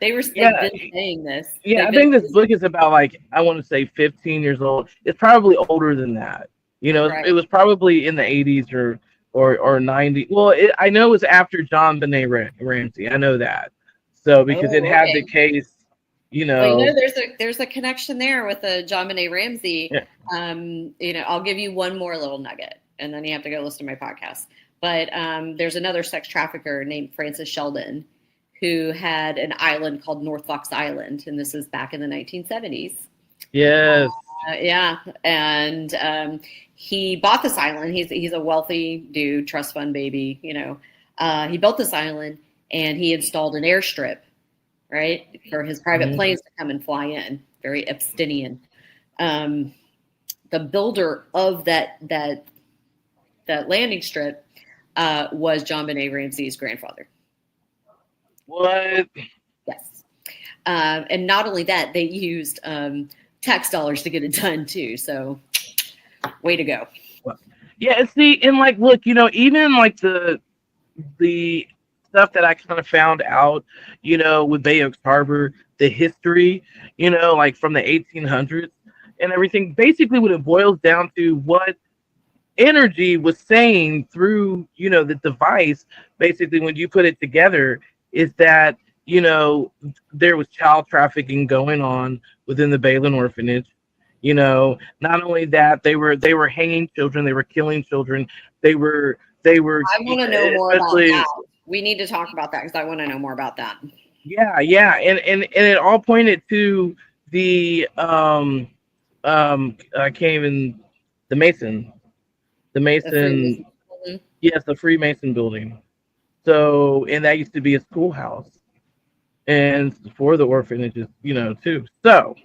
[SPEAKER 2] They've been saying this.
[SPEAKER 1] Yeah, I think this book is about like, I want to say 15 years old. It's probably older than that. Right. It was probably in the 80s or 90s. Well, I know it was after John Benet Ramsey. I know that. So because it had the case,
[SPEAKER 2] Well, there's a connection there with John Benet Ramsey. Yeah. I'll give you one more little nugget, and then you have to go listen to my podcast. But there's another sex trafficker named Francis Sheldon, who had an island called North Fox Island, and this is back in the 1970s.
[SPEAKER 1] Yes.
[SPEAKER 2] Yeah, and he bought this island. He's a wealthy dude, trust fund baby. He built this island, and he installed an airstrip, right, for his private planes to come and fly in. Very Epsteinian. The builder of that landing strip was John Benet Ramsey's grandfather.
[SPEAKER 1] What?
[SPEAKER 2] Yes. And not only that, they used tax dollars to get it done too. So way to go.
[SPEAKER 1] Yeah, see, and like, look, even like the stuff that I kind of found out, with Bay Oaks Harbor, the history, like from the 1800s and everything, basically what it boils down to, what energy was saying through, the device, basically when you put it together, is that there was child trafficking going on within the Balin orphanage. Not only that, they were hanging children, they were killing children, they were. I
[SPEAKER 2] want to know more about that. We need to talk about that because I want to know more about that.
[SPEAKER 1] Yeah, and it all pointed to the I can't even the Mason. Yes, the Freemason building. So, and that used to be a schoolhouse, and for the orphanages, too. So,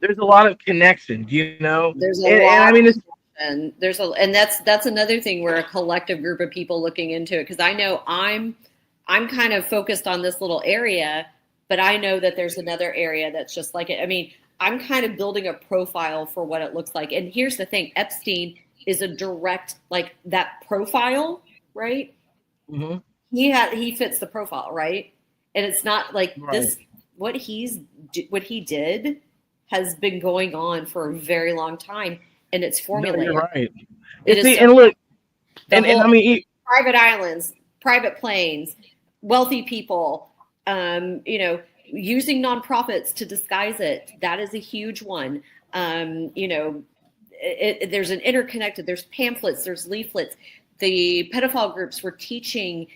[SPEAKER 1] there's a lot of connections,
[SPEAKER 2] There's a lot. I mean, and that's another thing. We're a collective group of people looking into it, because I know I'm kind of focused on this little area, but I know that there's another area that's just like it. I mean, I'm kind of building a profile for what it looks like. And here's the thing: Epstein is a direct, like, that profile, right?
[SPEAKER 1] Mm-hmm.
[SPEAKER 2] He fits the profile, right? And it's not like
[SPEAKER 1] Right.
[SPEAKER 2] this, what he did has been going on for a very long time, and it's
[SPEAKER 1] No,
[SPEAKER 2] formulated.
[SPEAKER 1] you're right.
[SPEAKER 2] It
[SPEAKER 1] And
[SPEAKER 2] is
[SPEAKER 1] see,
[SPEAKER 2] so
[SPEAKER 1] and look,
[SPEAKER 2] the
[SPEAKER 1] and I
[SPEAKER 2] whole
[SPEAKER 1] mean,
[SPEAKER 2] private islands, private planes, wealthy people, using nonprofits to disguise it. That is a huge one. There's an interconnected, there's pamphlets, there's leaflets. The pedophile groups were teaching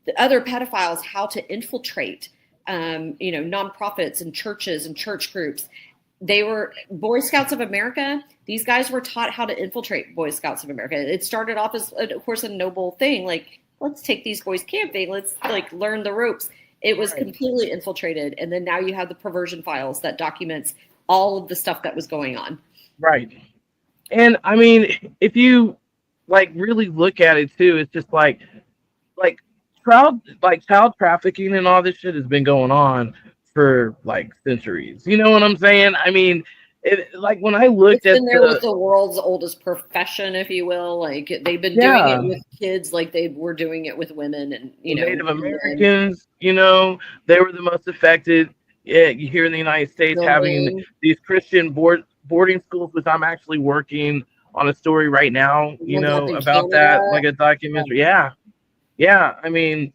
[SPEAKER 2] the other pedophiles how to infiltrate, nonprofits and churches and church groups. They were Boy Scouts of America. These guys were taught how to infiltrate Boy Scouts of America. It started off as, of course, a noble thing. Like, let's take these boys camping. Let's learn the ropes. It was completely infiltrated. And then now you have the perversion files that documents all of the stuff that was going on.
[SPEAKER 1] right. And I mean, if you really look at it too, it's just like child trafficking and all this shit has been going on for centuries. You know what I'm saying? I mean, when I looked
[SPEAKER 2] It's
[SPEAKER 1] at
[SPEAKER 2] been there with the world's oldest profession, if you will. Like, they've been doing it with kids, like they were doing it with women and
[SPEAKER 1] Native Americans, they were the most affected. Yeah, here in the United States, having these Christian boarding schools, which I'm actually working on a story right now, about that, like a documentary. Yeah. I mean,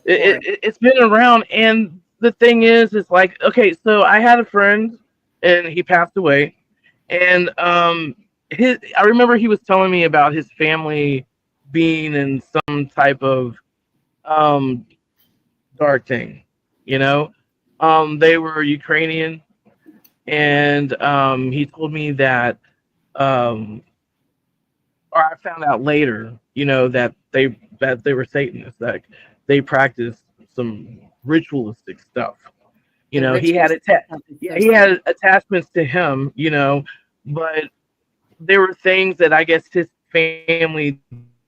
[SPEAKER 1] it's been around, and the thing is like, okay, so I had a friend, and he passed away, and I remember he was telling me about his family being in some type of um dark thing, you know. They were Ukrainian, and he told me that, um, or I found out later, that they were Satanists, that they practiced some ritualistic stuff. He had he had attachments to him, but there were things that I guess his family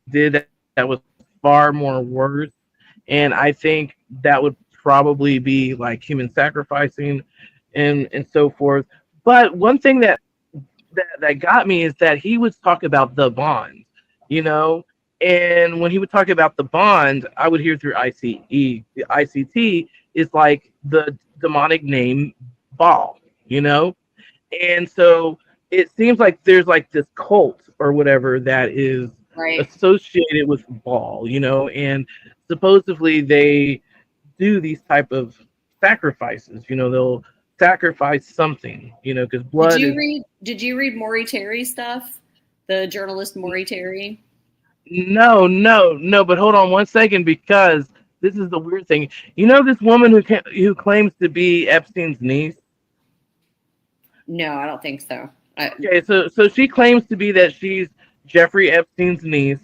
[SPEAKER 1] did that was far more worse, and I think that would probably be like human sacrificing and so forth. But one thing that got me is that he would talk about the bond, you know, and when he would talk about the bond, I would hear through ICE. The ICT is like the demonic name Baal, and so it seems like there's like this cult or whatever that is associated with Baal, and supposedly they do these type of sacrifices. They'll sacrifice something, because blood.
[SPEAKER 2] Did you read Maury Terry stuff? The journalist Maury Terry?
[SPEAKER 1] No. But hold on one second, because this is the weird thing. This woman who claims to be Epstein's niece.
[SPEAKER 2] No, I don't think so.
[SPEAKER 1] Okay, so she claims to be that she's Jeffrey Epstein's niece,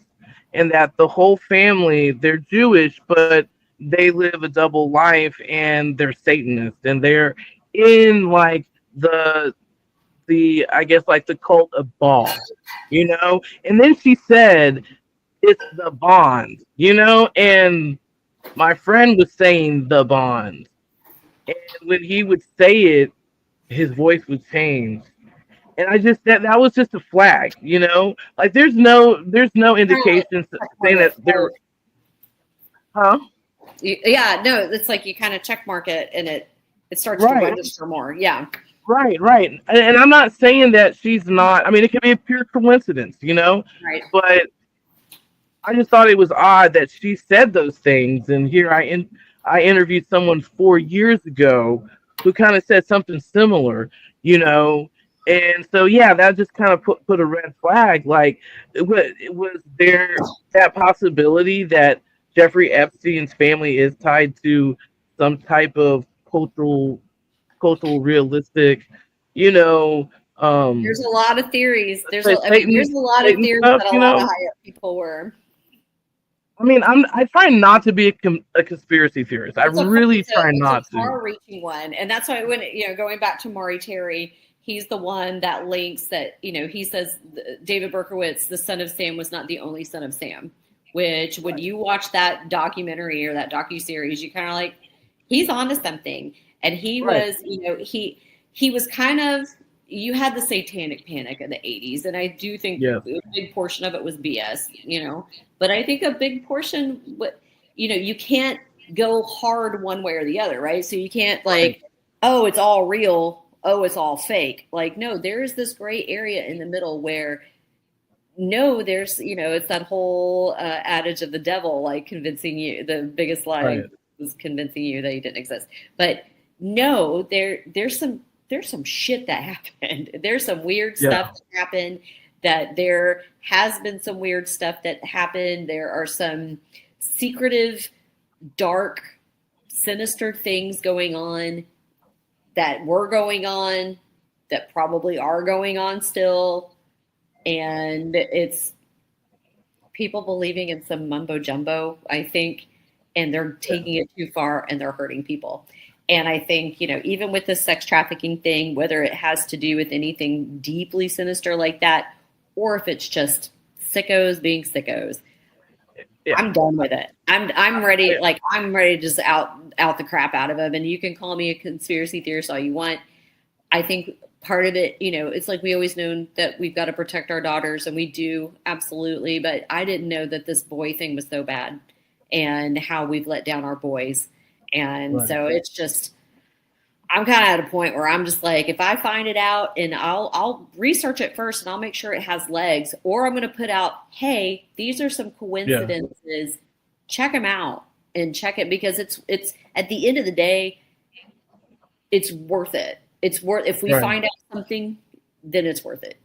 [SPEAKER 1] and that the whole family, they're Jewish, but they live a double life, and they're Satanists, and they're in like the I guess like the cult of Baal, And then she said it's the bond, and my friend was saying the bond, and when he would say it, his voice would change. And I just that was just a flag, like there's no indications saying that there. Huh?
[SPEAKER 2] Yeah, no, it's like you kind of check mark it and it starts to register more. Yeah.
[SPEAKER 1] Right. And I'm not saying that she's not. I mean, it could be a pure coincidence,
[SPEAKER 2] Right.
[SPEAKER 1] But I just thought it was odd that she said those things. And here I interviewed someone 4 years ago who kind of said something similar, And so, yeah, that just kind of put a red flag. Like, was there that possibility that Jeffrey Epstein's family is tied to some type of cultural realistic,
[SPEAKER 2] there's a lot of theories. There's a lot of theories stuff, that a lot of high up people were.
[SPEAKER 1] I mean, I try not to be a conspiracy theorist. I really try not to.
[SPEAKER 2] It's a far-reaching one, and that's why when going back to Maury Terry, he's the one that links that he says David Berkowitz, the son of Sam, was not the only son of Sam. Which when you watch that documentary or that docuseries, you kind of like, he's onto something. And he was, he was kind of, you had the satanic panic in the 80s. And I do think a big portion of it was BS, but I think a big portion, you can't go hard one way or the other, right? So you can't
[SPEAKER 1] Right.
[SPEAKER 2] like, oh, it's all real, oh, it's all fake. Like, no, there's this gray area in the middle where no, there's, it's that whole adage of the devil, like convincing you, the biggest lie
[SPEAKER 1] Right.
[SPEAKER 2] was convincing you that he didn't exist. But no, there's some shit that happened. There's some weird
[SPEAKER 1] Yeah.
[SPEAKER 2] stuff that happened. That there has been some weird stuff that happened. There are some secretive, dark, sinister things going on that were going on, that probably are going on still. And it's people believing in some mumbo jumbo, I think, and they're
[SPEAKER 1] Yeah.
[SPEAKER 2] taking it too far and they're hurting people. And I think, even with the sex trafficking thing, whether it has to do with anything deeply sinister like that, or if it's just sickos being sickos,
[SPEAKER 1] Yeah.
[SPEAKER 2] I'm done with it. I'm ready.
[SPEAKER 1] I,
[SPEAKER 2] Like I'm ready to just out the crap out of them. And you can call me a conspiracy theorist all you want. I think part of it, it's like we always known that we've got to protect our daughters, and we do absolutely. But I didn't know that this boy thing was so bad, and how we've let down our boys. And
[SPEAKER 1] right.
[SPEAKER 2] so it's just, I'm kind of at a point where I'm just like, if I find it out, and I'll research it first, and I'll make sure it has legs, or I'm going to put out, hey, these are some
[SPEAKER 1] Yeah.
[SPEAKER 2] coincidences. Check them out and check it, because it's at the end of the day, it's worth it. It's worth, if we
[SPEAKER 1] Right.
[SPEAKER 2] find out something, then it's worth it.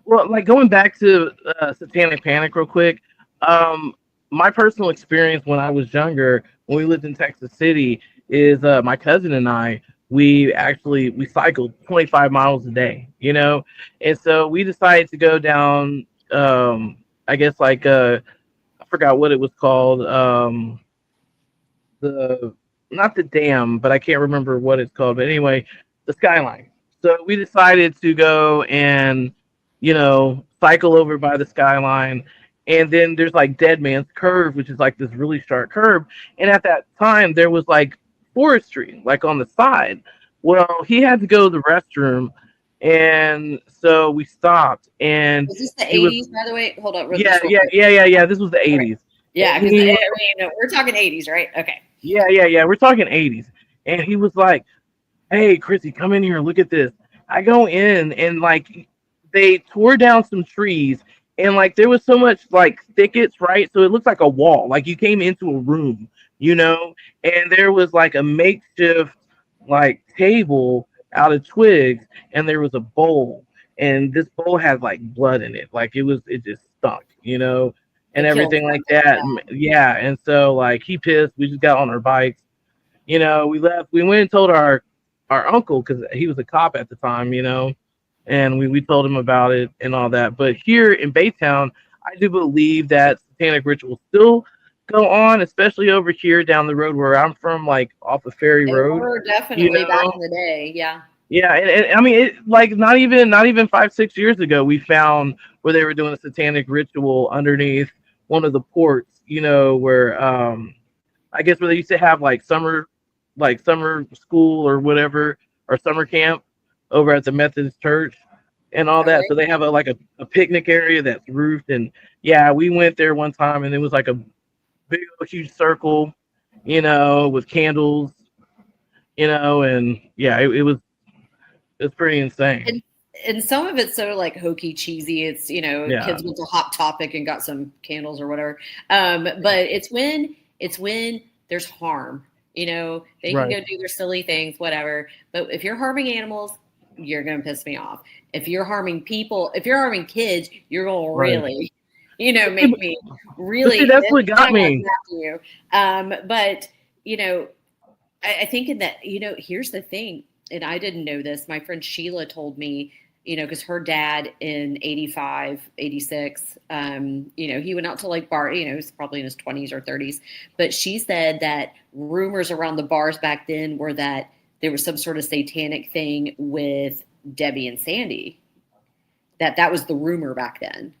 [SPEAKER 1] Well, like going back to Satanic Panic real quick, um, my personal experience when I was younger, when we lived in Texas City, is my cousin and I, we cycled 25 miles a day, and so we decided to go down, I guess like I forgot what it was called, the not the dam, but I can't remember what it's called. But anyway, the skyline. So we decided to go and cycle over by the skyline, and then there's like Dead Man's Curve, which is like this really sharp curve. And at that time, there was like forestry like on the side. Well, he had to go to the restroom, and so we stopped, and
[SPEAKER 2] Was this the
[SPEAKER 1] he was
[SPEAKER 2] 80s, by the way? Hold on,
[SPEAKER 1] yeah,
[SPEAKER 2] just real
[SPEAKER 1] yeah,
[SPEAKER 2] quick.
[SPEAKER 1] yeah, yeah, yeah. This was the
[SPEAKER 2] Okay.
[SPEAKER 1] '80s,
[SPEAKER 2] Yeah,
[SPEAKER 1] and
[SPEAKER 2] because
[SPEAKER 1] he
[SPEAKER 2] we're talking 80s, right? Okay.
[SPEAKER 1] yeah, yeah, yeah. We're talking '80s, and he was like, "Hey, Chrissy, come in here. Look at this." I go in, and like they tore down some trees, and like there was so much like thickets, right? So it looked like a wall, like you came into a room, you know. And there was like a makeshift like table out of twigs, and there was a bowl, and this bowl had like blood in it, like it just stunk, and
[SPEAKER 2] It kills
[SPEAKER 1] everything like
[SPEAKER 2] something.
[SPEAKER 1] that. Yeah, and so like he pissed. We just got on our bikes, we left. We went and told our uncle because he was a cop at the time, and we told him about it and all that. But here in Baytown, I do believe that satanic rituals still go on, especially over here down the road where I'm from, like off of Ferry
[SPEAKER 2] They
[SPEAKER 1] Road.
[SPEAKER 2] were
[SPEAKER 1] You
[SPEAKER 2] definitely back
[SPEAKER 1] know,
[SPEAKER 2] in the day. Yeah.
[SPEAKER 1] yeah, and I mean, it like not even 5 6 years ago, we found where they were doing a satanic ritual underneath one of the ports. Where I guess where they used to have like summer school or whatever, or summer camp over at the Methodist church and all that.
[SPEAKER 2] Okay.
[SPEAKER 1] So they have a picnic area that's roofed, and yeah, we went there one time, and it was like a big huge circle, with candles, and yeah, it's pretty insane.
[SPEAKER 2] And and some of it's so like hokey cheesy. It's
[SPEAKER 1] Yeah,
[SPEAKER 2] kids went to Hot Topic and got some candles or whatever. But it's when there's harm. They can
[SPEAKER 1] right.
[SPEAKER 2] go do their silly things, whatever. But if you're harming animals, you're gonna piss me off. If you're harming people, if you're harming kids, you're gonna
[SPEAKER 1] Right.
[SPEAKER 2] really,
[SPEAKER 1] But see,
[SPEAKER 2] make me
[SPEAKER 1] but see,
[SPEAKER 2] really.
[SPEAKER 1] that's
[SPEAKER 2] Then
[SPEAKER 1] what
[SPEAKER 2] I
[SPEAKER 1] got
[SPEAKER 2] want to
[SPEAKER 1] me.
[SPEAKER 2] snap to you. But you know, I think in that, here's the thing, and I didn't know this. My friend Sheila told me, because her dad in 85, 86, he went out to like bar, he was probably in his 20s or 30s. But she said that rumors around the bars back then were that there was some sort of satanic thing with Debbie and Sandy, that was the rumor back then.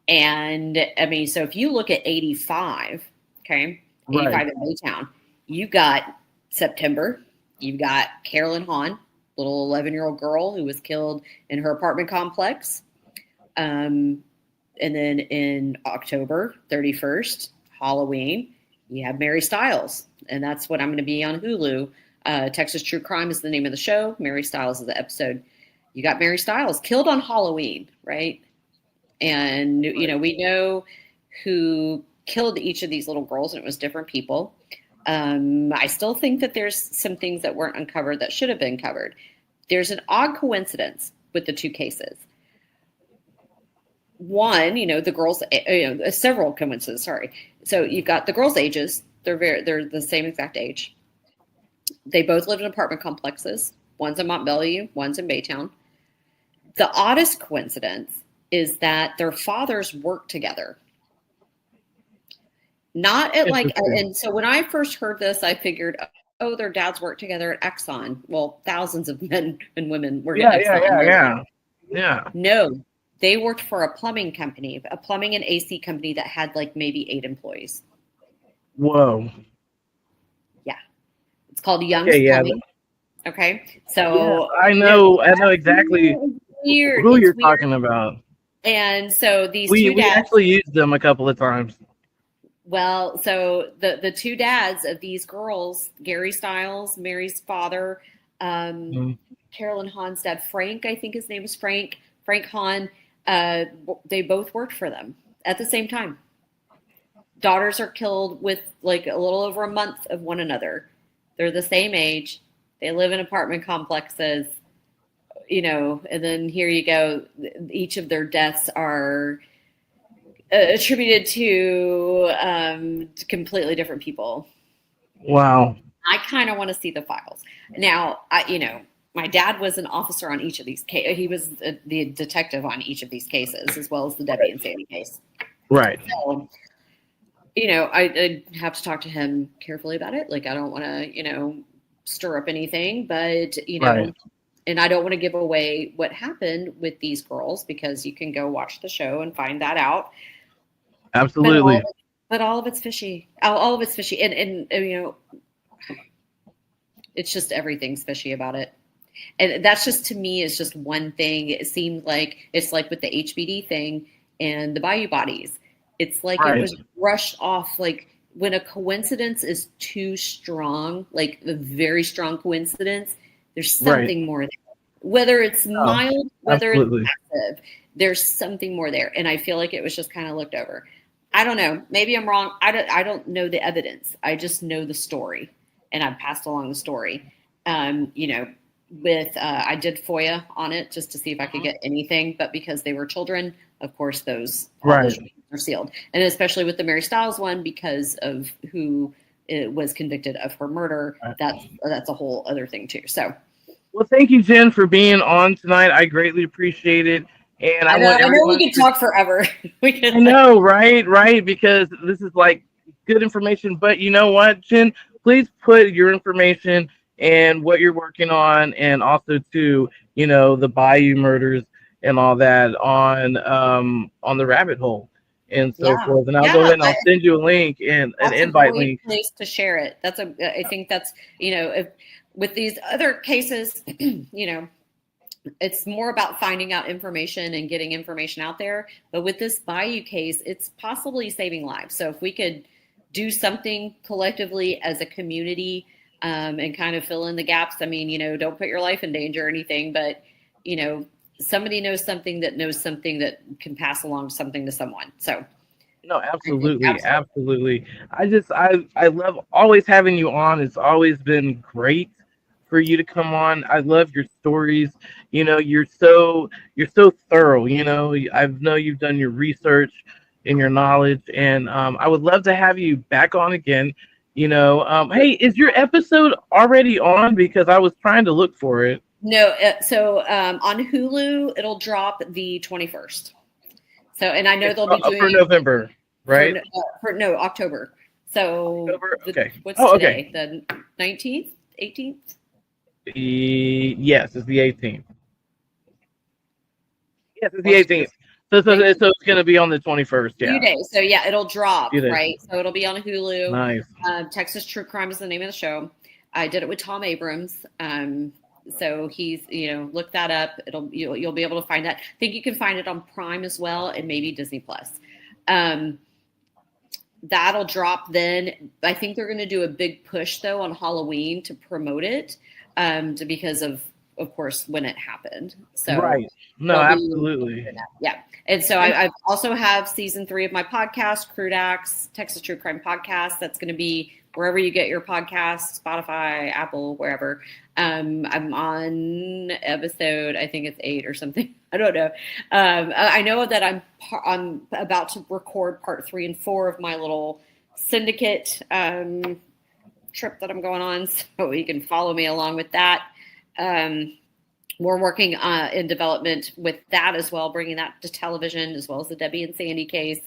[SPEAKER 2] And I mean, so if you look at 85, okay,
[SPEAKER 1] Right.
[SPEAKER 2] 85 in Baytown, you've got September, you've got Carolyn Hahn, little 11-year-old girl who was killed in her apartment complex. And then in October 31st, Halloween, You have Mary Styles, and that's what I'm going to be on Hulu. Texas True Crime is the name of the show. Mary Styles is the episode. You got Mary Styles killed on Halloween, right? And, we know who killed each of these little girls, and it was different people. I still think that there's some things that weren't uncovered that should have been covered. There's an odd coincidence with the two cases. One, the girls, several coincidences, sorry. So you've got the girls' ages. They're the same exact age. They both lived in apartment complexes. One's in Mont Belvieu, one's in Baytown. The oddest coincidence is that their fathers worked together. Not at and so when I first heard this, I figured, oh, their dads worked together at Exxon. Well, thousands of men and women work at Exxon.
[SPEAKER 1] Yeah.
[SPEAKER 2] No, they worked for a plumbing company, a plumbing and AC company that had like maybe 8 employees.
[SPEAKER 1] Whoa.
[SPEAKER 2] Yeah. It's called Young's Plumbing. Okay. So
[SPEAKER 1] I know exactly who you're talking about.
[SPEAKER 2] And so these
[SPEAKER 1] we
[SPEAKER 2] two dads,
[SPEAKER 1] actually used them a couple of times.
[SPEAKER 2] Well, so the two dads of these girls, Gary Stiles, Mary's father, Carolyn Hahn's dad, Frank, I think his name is Frank Hahn, they both worked for them at the same time. Daughters are killed with like a little over a month of one another. They're the same age. They live in apartment complexes, and then here you go. Each of their deaths are attributed to completely different people.
[SPEAKER 1] Wow.
[SPEAKER 2] I kind of want to see the files. Now, my dad was an officer on each of these cases. He was the detective on each of these cases, as well as the Debbie and Sandy case.
[SPEAKER 1] Right.
[SPEAKER 2] So, I have to talk to him carefully about it. Like, I don't want to, stir up anything, but,
[SPEAKER 1] right.
[SPEAKER 2] And I don't want to give away what happened with these girls, because you can go watch the show and find that out.
[SPEAKER 1] Absolutely.
[SPEAKER 2] But all of it's fishy. All of it's fishy. And it's just everything's fishy about it. And that's just, to me, is just one thing. It seemed like it's like with the HBD thing and the Bayou bodies. It's like It was rushed off. Like when a coincidence is too strong, like a very strong coincidence, there's something more there. Whether it's mild, whether it's massive, there's something more there. And I feel like it was just kind of looked over. I don't know. Maybe I'm wrong. I don't know the evidence. I just know the story, and I've passed along the story. I did FOIA on it just to see if I could get anything, but because they were children, of course, those are sealed. And especially with the Mary Styles one, because of who was convicted of her murder, that's a whole other thing too. So.
[SPEAKER 1] Well, thank you, Jen, for being on tonight. I greatly appreciate it. And I know
[SPEAKER 2] we could talk forever.
[SPEAKER 1] I know, right? Because this is like good information. But you know what, Jen? Please put your information and what you're working on, and also too, the Bayou murders and all that on the rabbit hole and so forth. And I'll go ahead and I'll send you a link and an invite link.
[SPEAKER 2] Place to share it. I think that's if with these other cases, it's more about finding out information and getting information out there. But with this Bayou case, it's possibly saving lives. So if we could do something collectively as a community and kind of fill in the gaps, don't put your life in danger or anything, but, somebody knows something that can pass along something to someone. So.
[SPEAKER 1] No, absolutely. I love always having you on. It's always been great for you to come on. I love your stories. You're so thorough. I know you've done your research and your knowledge, and I would love to have you back on again. Hey, is your episode already on? Because I was trying to look for it.
[SPEAKER 2] No, so on Hulu it'll drop the 21st. So, and I know they'll be doing
[SPEAKER 1] for November, right?
[SPEAKER 2] For October. So
[SPEAKER 1] October. Okay.
[SPEAKER 2] What's today? Okay. The 19th, 18th.
[SPEAKER 1] Yes, it's the 18th. Yes, it's the 18th. So it's going to be on the 21st. Yeah.
[SPEAKER 2] Few days. So yeah, it'll drop, right? So it'll be on Hulu.
[SPEAKER 1] Nice.
[SPEAKER 2] Texas True Crime is the name of the show. I did it with Tom Abrams. So he's, look that up. You'll be able to find that. I think you can find it on Prime as well, and maybe Disney Plus. that'll drop then. I think they're going to do a big push though on Halloween to promote it, because of course when it happened. So
[SPEAKER 1] Right. No,
[SPEAKER 2] they'll be,
[SPEAKER 1] absolutely.
[SPEAKER 2] yeah. And so
[SPEAKER 1] And
[SPEAKER 2] I've also have season 3 of my podcast, Crude, Texas True Crime Podcast. That's going to be wherever you get your podcasts, Spotify, Apple, wherever. I'm on episode, I think it's 8 or something. I don't know. I know that I'm about to record part 3 and 4 of my little syndicate trip that I'm going on, so you can follow me along with that. We're working in development with that as well, bringing that to television, as well as the Debbie and Sandy case.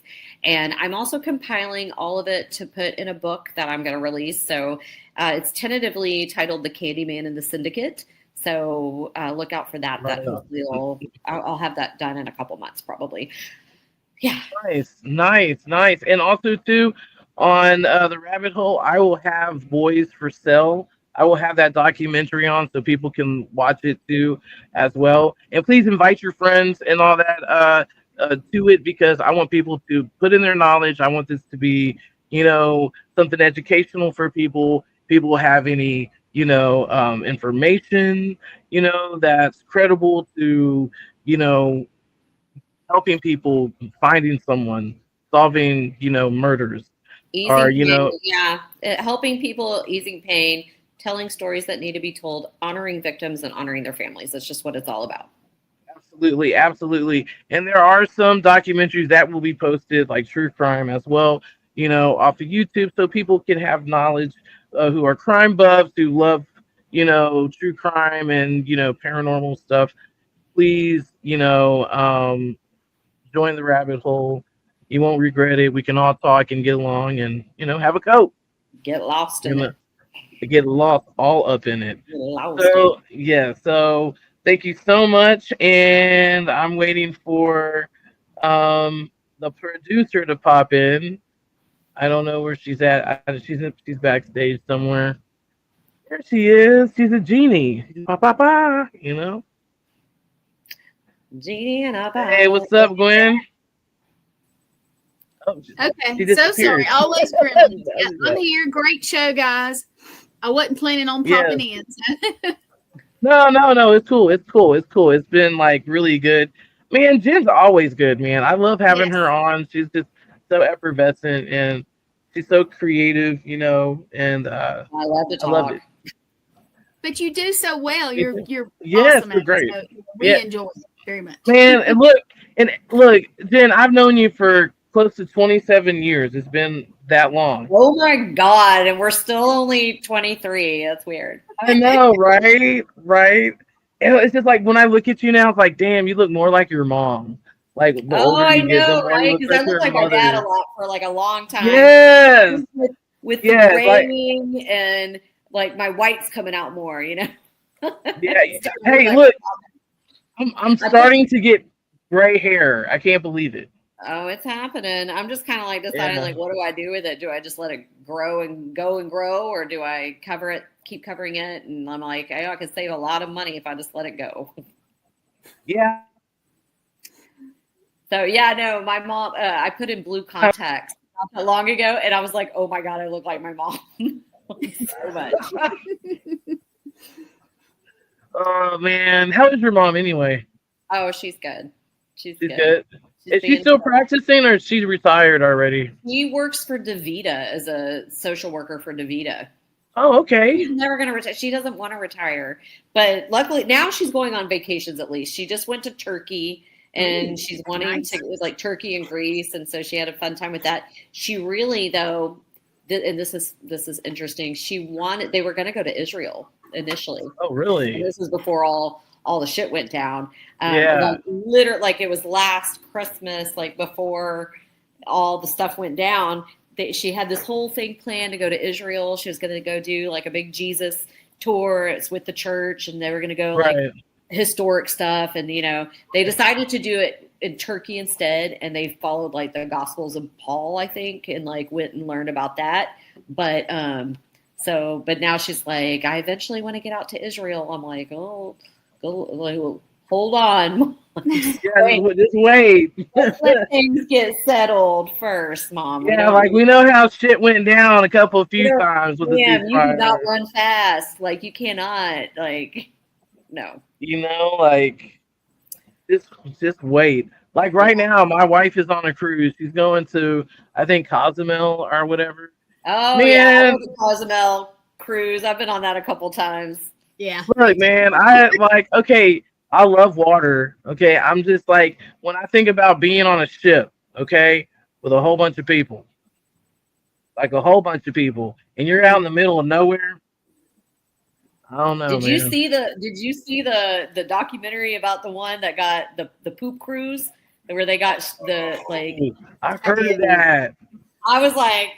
[SPEAKER 2] And I'm also compiling all of it to put in a book that I'm going to release. So it's tentatively titled The Candyman and the Syndicate. So look out for that.
[SPEAKER 1] right
[SPEAKER 2] That
[SPEAKER 1] on.
[SPEAKER 2] hopefully I'll have that done in a couple months, probably. Yeah.
[SPEAKER 1] Nice. And also too, on the rabbit hole, I will have Boys for Sale. I will have that documentary on so people can watch it too as well. And please invite your friends and all that to it, because I want people to put in their knowledge. I want this to be, something educational for people. People have any, information, that's credible to, you know, helping people, finding someone, solving, murders, or,
[SPEAKER 2] Easing pain. Yeah. Helping people, easing pain, telling stories that need to be told, honoring victims and honoring their families. That's just what it's all about.
[SPEAKER 1] absolutely. And there are some documentaries that will be posted, like true crime as well, off of YouTube, so people can have knowledge, who are crime buffs, who love, true crime and, paranormal stuff. Please, join the rabbit hole. You won't regret it. We can all talk and get along and, have a coat.
[SPEAKER 2] Get lost
[SPEAKER 1] We're
[SPEAKER 2] in it.
[SPEAKER 1] gonna get lost all up in it.
[SPEAKER 2] Get lost in it.
[SPEAKER 1] So yeah, so thank you so much. And I'm waiting for the producer to pop in. I don't know where she's at. She's backstage somewhere. There she is. She's a genie. Pa pa pa,
[SPEAKER 2] Genie and a
[SPEAKER 1] Hey,
[SPEAKER 2] bottle.
[SPEAKER 1] what's up, Gwen? Oh, she
[SPEAKER 3] Okay, so
[SPEAKER 1] disappeared.
[SPEAKER 3] sorry. Always gremlins. Yeah, I'm here. Great show, guys. I wasn't planning on
[SPEAKER 1] Yeah.
[SPEAKER 3] popping in. So.
[SPEAKER 1] No. It's cool. It's been like really good. Man, Jen's always good, man. I love having
[SPEAKER 3] Yes.
[SPEAKER 1] her on. She's just so effervescent and she's so creative, and
[SPEAKER 2] I love to
[SPEAKER 1] I love
[SPEAKER 2] talk.
[SPEAKER 1] it.
[SPEAKER 3] But you do so well. You're
[SPEAKER 1] Yes,
[SPEAKER 3] awesome.
[SPEAKER 1] you're
[SPEAKER 3] At
[SPEAKER 1] great.
[SPEAKER 3] it, so we
[SPEAKER 1] Yeah.
[SPEAKER 3] enjoy it very much.
[SPEAKER 1] Man, and look, Jen, I've known you for close to 27 years. It's been that long.
[SPEAKER 2] Oh my God. And we're still only 23. That's weird.
[SPEAKER 1] I know, right? Right. And it's just like when I look at you now, it's like, damn, you look more like your mom. Like the
[SPEAKER 2] Oh,
[SPEAKER 1] older
[SPEAKER 2] I
[SPEAKER 1] you get, the
[SPEAKER 2] know,
[SPEAKER 1] more you
[SPEAKER 2] right?
[SPEAKER 1] look
[SPEAKER 2] Because I
[SPEAKER 1] like
[SPEAKER 2] look
[SPEAKER 1] your
[SPEAKER 2] like my dad a
[SPEAKER 1] mother.
[SPEAKER 2] lot for like a long time.
[SPEAKER 1] Yes.
[SPEAKER 2] With the
[SPEAKER 1] Yes, like-
[SPEAKER 2] graying and like my white's coming out more,
[SPEAKER 1] Yeah.
[SPEAKER 2] Starting to
[SPEAKER 1] Hey,
[SPEAKER 2] look
[SPEAKER 1] look, I'm starting to get gray hair. I can't believe it.
[SPEAKER 2] Oh, it's happening. I'm just kind of like deciding,
[SPEAKER 1] Yeah.
[SPEAKER 2] like, what do I do with it? Do I just let it grow and go and grow, or do I cover it, keep covering it? And I'm like, I could save a lot of money if I just let it go.
[SPEAKER 1] Yeah.
[SPEAKER 2] So yeah, no, my mom. I put in blue contacts not that long ago, and I was like, oh my God, I look like my mom so much.
[SPEAKER 1] Oh man, how is your mom anyway?
[SPEAKER 2] Oh, she's good. She's
[SPEAKER 1] She's
[SPEAKER 2] good.
[SPEAKER 1] good.
[SPEAKER 2] She's
[SPEAKER 1] Is she
[SPEAKER 2] being
[SPEAKER 1] still
[SPEAKER 2] good.
[SPEAKER 1] practicing, or is she retired already?
[SPEAKER 2] She works for DaVita as a social worker for DaVita.
[SPEAKER 1] Oh, okay.
[SPEAKER 2] She's never going to retire. She doesn't want to retire, but luckily now she's going on vacations. At least she just went to Turkey, and she's wanting
[SPEAKER 3] nice.
[SPEAKER 2] to. It was like Turkey and Greece, and so she had a fun time with that. She really though, and this is interesting. They were going to go to Israel initially.
[SPEAKER 1] Oh, really?
[SPEAKER 2] And this was before all the shit went down.
[SPEAKER 1] Yeah.
[SPEAKER 2] Like, literally, like it was last Christmas, like before all the stuff went down. She had this whole thing planned to go to Israel. She was going to go do like a big Jesus tour. It's with the church, and they were going to go
[SPEAKER 1] Right.
[SPEAKER 2] like historic stuff. And they decided to do it in Turkey instead, and they followed like the Gospels of Paul, I think, and like went and learned about that. But but now she's like, I eventually want to get out to Israel. I'm like, oh, go. Like, well, hold on.
[SPEAKER 1] Yeah, just wait.
[SPEAKER 2] Let things get settled first, Mom.
[SPEAKER 1] Yeah, like we know how shit went down a few times with the
[SPEAKER 2] you do not
[SPEAKER 1] ceasefire.
[SPEAKER 2] run fast. Like you cannot. Like no.
[SPEAKER 1] You know, like just wait. Like right now, my wife is on a cruise. She's going to, I think, Cozumel or whatever.
[SPEAKER 2] Oh yeah, I
[SPEAKER 1] Man,
[SPEAKER 2] went to Cozumel cruise. I've been on that a couple times.
[SPEAKER 3] Yeah.
[SPEAKER 1] look, man, I like, okay, I love water. Okay, I'm just like, when I think about being on a ship, okay, with a whole bunch of people, like a whole bunch of people, and you're out in the middle of nowhere. I don't know,
[SPEAKER 2] Did you
[SPEAKER 1] man.
[SPEAKER 2] see the documentary about the one that got the poop cruise where they got the like
[SPEAKER 1] I've heard of that.
[SPEAKER 2] I was like,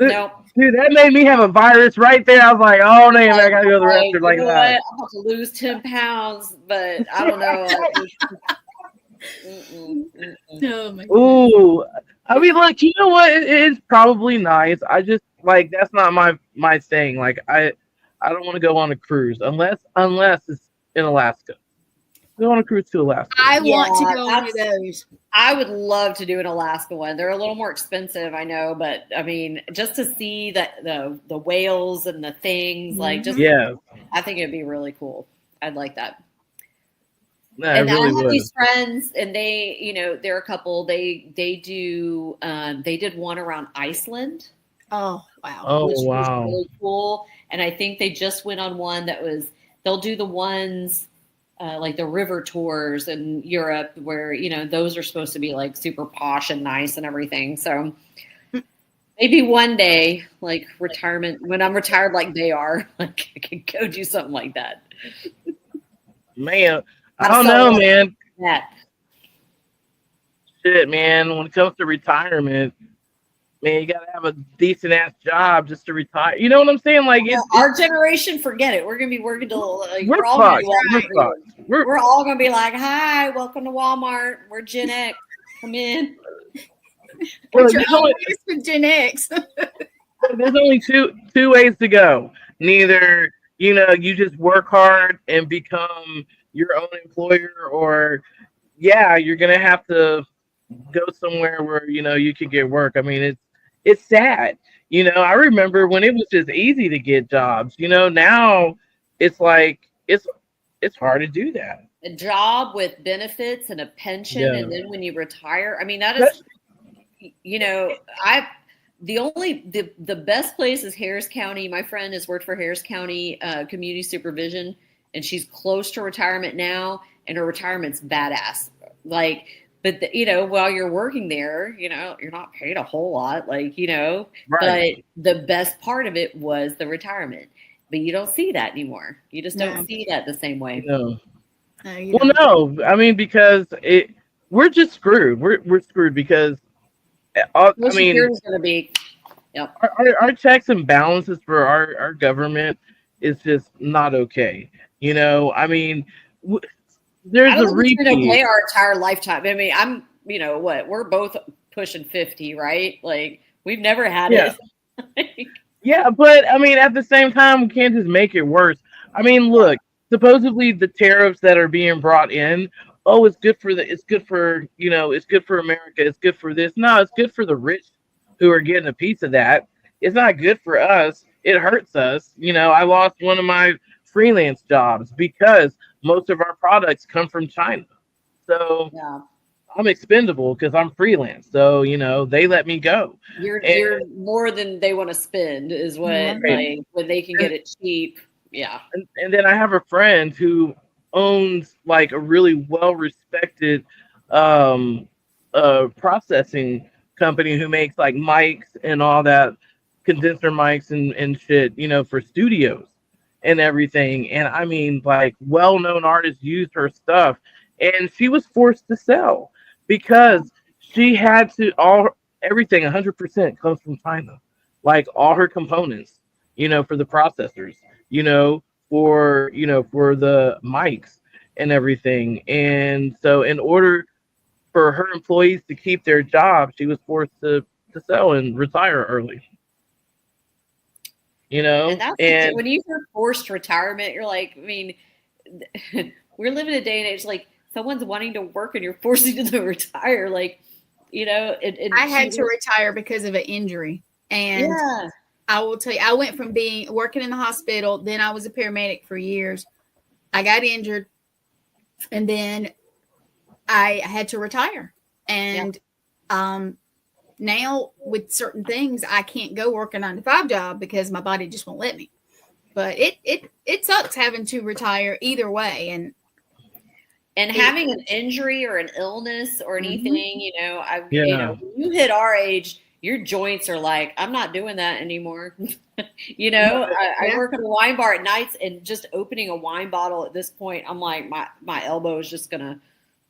[SPEAKER 2] nope.
[SPEAKER 1] Dude, that made me have a virus right there. I was like, oh damn, I gotta go to the
[SPEAKER 2] Like,
[SPEAKER 1] restroom like
[SPEAKER 2] you know
[SPEAKER 1] that.
[SPEAKER 2] what? I'm about to lose 10 pounds, but I don't know.
[SPEAKER 3] Oh my goodness.
[SPEAKER 1] Ooh, I mean, like, you know what? It's probably nice. I just like that's not my thing. Like, I don't want to go on a cruise unless it's in Alaska. Go on a cruise to Alaska.
[SPEAKER 3] I want to go on one of those.
[SPEAKER 2] I would love to do an Alaska one. They're a little more expensive, I know, but I mean, just to see the whales and the things, like just
[SPEAKER 1] Yeah,
[SPEAKER 2] I think it'd be really cool. I'd like that.
[SPEAKER 1] no,
[SPEAKER 2] And
[SPEAKER 1] really
[SPEAKER 2] I have
[SPEAKER 1] would.
[SPEAKER 2] these friends, and they, you know, they're a couple. They did one around Iceland.
[SPEAKER 3] Oh wow.
[SPEAKER 1] Oh
[SPEAKER 2] Which was
[SPEAKER 1] wow.
[SPEAKER 2] really cool. And I think they just went on one that was. They'll do the ones. Like the river tours in Europe, where you know those are supposed to be like super posh and nice and everything. So maybe one day, like retirement, when I'm retired, like they are, like I can go do something like that.
[SPEAKER 1] Man, I don't know, man.
[SPEAKER 2] That
[SPEAKER 1] Shit, man. When it comes to retirement, man, you gotta have a decent ass job just to retire. You know what I'm saying? Like
[SPEAKER 2] our generation, forget it. We're gonna be working till like,
[SPEAKER 1] we're
[SPEAKER 2] all
[SPEAKER 1] fucked.
[SPEAKER 2] gonna be
[SPEAKER 1] We're
[SPEAKER 2] all gonna be like, "Hi, welcome to Walmart. We're Gen X. Come in."
[SPEAKER 3] What's your always with Gen X?
[SPEAKER 1] There's only two ways to go. Neither, you know, you just work hard and become your own employer, or yeah, you're gonna have to go somewhere where you know you can get work. I mean, it's sad. You know, I remember when it was just easy to get jobs. You know, now it's like it's hard to do that.
[SPEAKER 2] A job with benefits and a pension,
[SPEAKER 1] Yeah.
[SPEAKER 2] and then when you retire, I mean, that is, you know, the best place is Harris County. My friend has worked for Harris County Community Supervision, and she's close to retirement now, and her retirement's badass. Like, but you know, while you're working there, you know, you're not paid a whole lot, like, you know,
[SPEAKER 1] Right.
[SPEAKER 2] but the best part of it was the retirement. But you don't see that anymore. You just don't see that the same way.
[SPEAKER 1] No. Well, no, I mean because we're just screwed. We're screwed because I mean,
[SPEAKER 2] is going to be, yep.
[SPEAKER 1] our checks and balances for our government is just not okay. You know, I mean, there's a repeat.
[SPEAKER 2] Okay our entire lifetime. I mean, I'm, you know, what we're both pushing 50, right? Like we've never had it.
[SPEAKER 1] Yeah, but I mean, at the same time, we can't just make it worse. I mean, look, supposedly the tariffs that are being brought in, oh, it's good for it's good for, you know, it's good for America, it's good for this. No, it's good for the rich who are getting a piece of that. It's not good for us. It hurts us. You know, I lost one of my freelance jobs because most of our products come from China. So I'm expendable because I'm freelance. So, you know, they let me go.
[SPEAKER 2] You're more than they want to spend is what, like, when they can get it cheap. Yeah.
[SPEAKER 1] And then I have a friend who owns like a really well respected processing company who makes like mics and all that, condenser mics and shit, you know, for studios and everything. And I mean, like, well known artists used her stuff, and she was forced to sell because she had to everything 100% comes from China, like all her components, you know, for the processors, you know, for the mics and everything. And so in order for her employees to keep their jobs, she was forced to sell and retire early. You know,
[SPEAKER 2] and when you hear forced retirement, you're like, I mean, we're living a day and age like someone's wanting to work and you're forcing them to retire. Like, you know,
[SPEAKER 3] I had to retire because of an injury. And
[SPEAKER 2] yeah.
[SPEAKER 3] I will tell you, I went from working in the hospital, then I was a paramedic for years. I got injured, and then I had to retire. And now with certain things, I can't go work a 9-to-5 job because my body just won't let me. But it sucks having to retire either way.
[SPEAKER 2] And having an injury or an illness or anything, you know,
[SPEAKER 1] Yeah.
[SPEAKER 2] you know, when you hit our age, your joints are like, I'm not doing that anymore. You know, I work at a wine bar at nights, and just opening a wine bottle at this point, I'm like, my elbow is just gonna,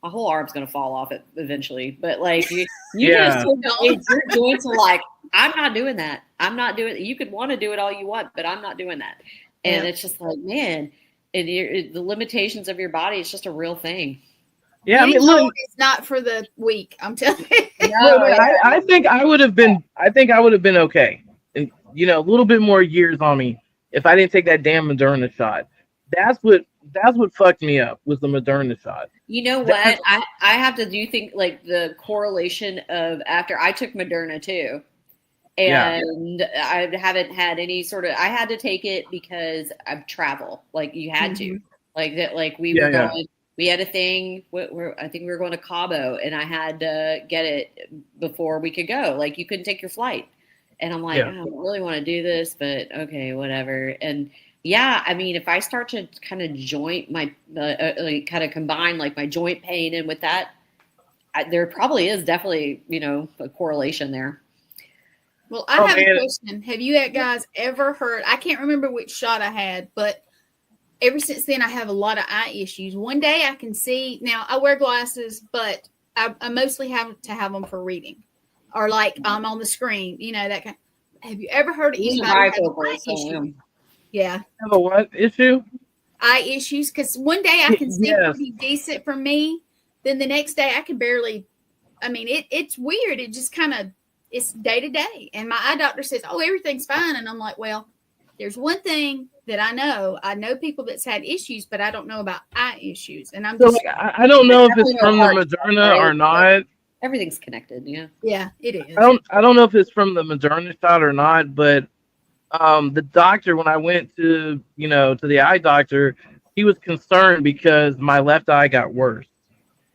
[SPEAKER 2] my whole arm's gonna fall off it eventually. But like you
[SPEAKER 1] Yeah.
[SPEAKER 2] just your joints are like, I'm not doing that. I'm not doing it. You could want to do it all you want, but I'm not doing that. And it's just like, man, and the limitations of your body, it's just a real thing.
[SPEAKER 1] Yeah, I mean, look,
[SPEAKER 3] it's not for the weak. I'm telling you.
[SPEAKER 1] I think I would have been okay, and you know, a little bit more years on me if I didn't take that damn Moderna shot. That's what fucked me up, was the Moderna shot.
[SPEAKER 2] You know what? I have to do think like the correlation of after I took Moderna too. And I haven't had any sort of, I had to take it because of travel. Like you had to, like that, like we were going, we had a thing where I think we were going to Cabo, and I had to get it before we could go. Like you couldn't take your flight. And I'm like, I don't really want to do this, but okay, whatever. And yeah, I mean, if I start to kind of joint my, like kind of combine like my joint pain and with that, there probably is definitely, you know, a correlation there.
[SPEAKER 3] Well, I have a question. Have you guys ever heard? I can't remember which shot I had, but ever since then, I have a lot of eye issues. One day I can see. Now, I wear glasses, but I mostly have to have them for reading, or like I'm on the screen, you know, that kind. Have you ever heard of anybody have eye issues? Yeah.
[SPEAKER 1] Have a what issue?
[SPEAKER 3] Eye issues, because one day I can see pretty decent for me. Then the next day I can barely. I mean, it's weird. It just kind of. It's day to day. And my eye doctor says, oh, everything's fine. And I'm like, well, there's one thing that I know. I know people that's had issues, but I don't know about eye issues. And I'm just.
[SPEAKER 1] So, like, I don't know if it's from the Moderna or not.
[SPEAKER 2] Everything's connected. Yeah.
[SPEAKER 3] Yeah, it is.
[SPEAKER 1] I don't know if it's from the Moderna shot or not, but the doctor, when I went to, you know, to the eye doctor, he was concerned because my left eye got worse.